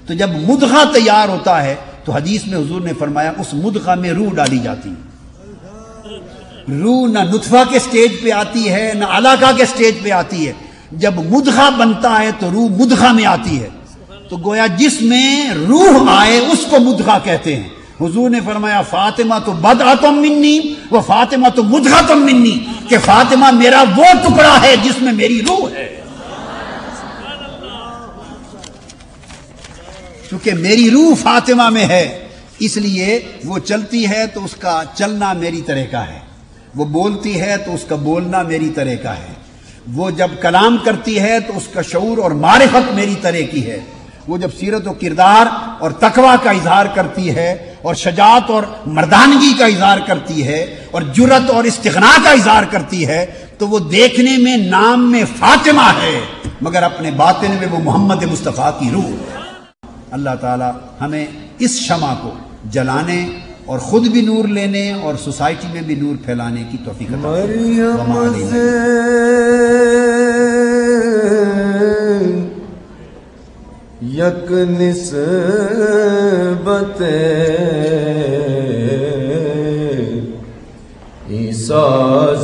تو جب مدغہ تیار ہوتا ہے تو حدیث میں حضور نے فرمایا اس مدغہ میں روح ڈالی جاتی ہے، روح نہ نطفہ کے سٹیج پہ آتی ہے نہ علاقہ کے سٹیج پہ آتی ہے، جب مدغہ بنتا ہے تو روح مدغہ میں آتی ہے، تو گویا جس میں روح آئے اس کو مدغہ کہتے ہیں۔ حضور نے فرمایا فاطمہ تو بدعتم منی و فاطمہ تو مدغتم منی، کہ فاطمہ میرا وہ ٹکڑا ہے جس میں میری روح ہے، چونکہ میری روح فاطمہ میں ہے اس لیے وہ چلتی ہے تو اس کا چلنا میری طرح کا ہے، وہ بولتی ہے تو اس کا بولنا میری طرح کا ہے، وہ جب کلام کرتی ہے تو اس کا شعور اور معرفت میری طرح کی ہے، وہ جب سیرت و کردار اور تقوی کا اظہار کرتی ہے اور شجاعت اور مردانگی کا اظہار کرتی ہے اور جرأت اور استغنا کا اظہار کرتی ہے تو وہ دیکھنے میں نام میں فاطمہ ہے مگر اپنے باطن میں وہ محمد مصطفیٰ کی روح ہے۔ اللہ تعالی ہمیں اس شمع کو جلانے اور خود بھی نور لینے اور سوسائٹی میں بھی نور پھیلانے کی توفیق عطا فرمائے۔ وما علینا یک نسبت عیسیٰ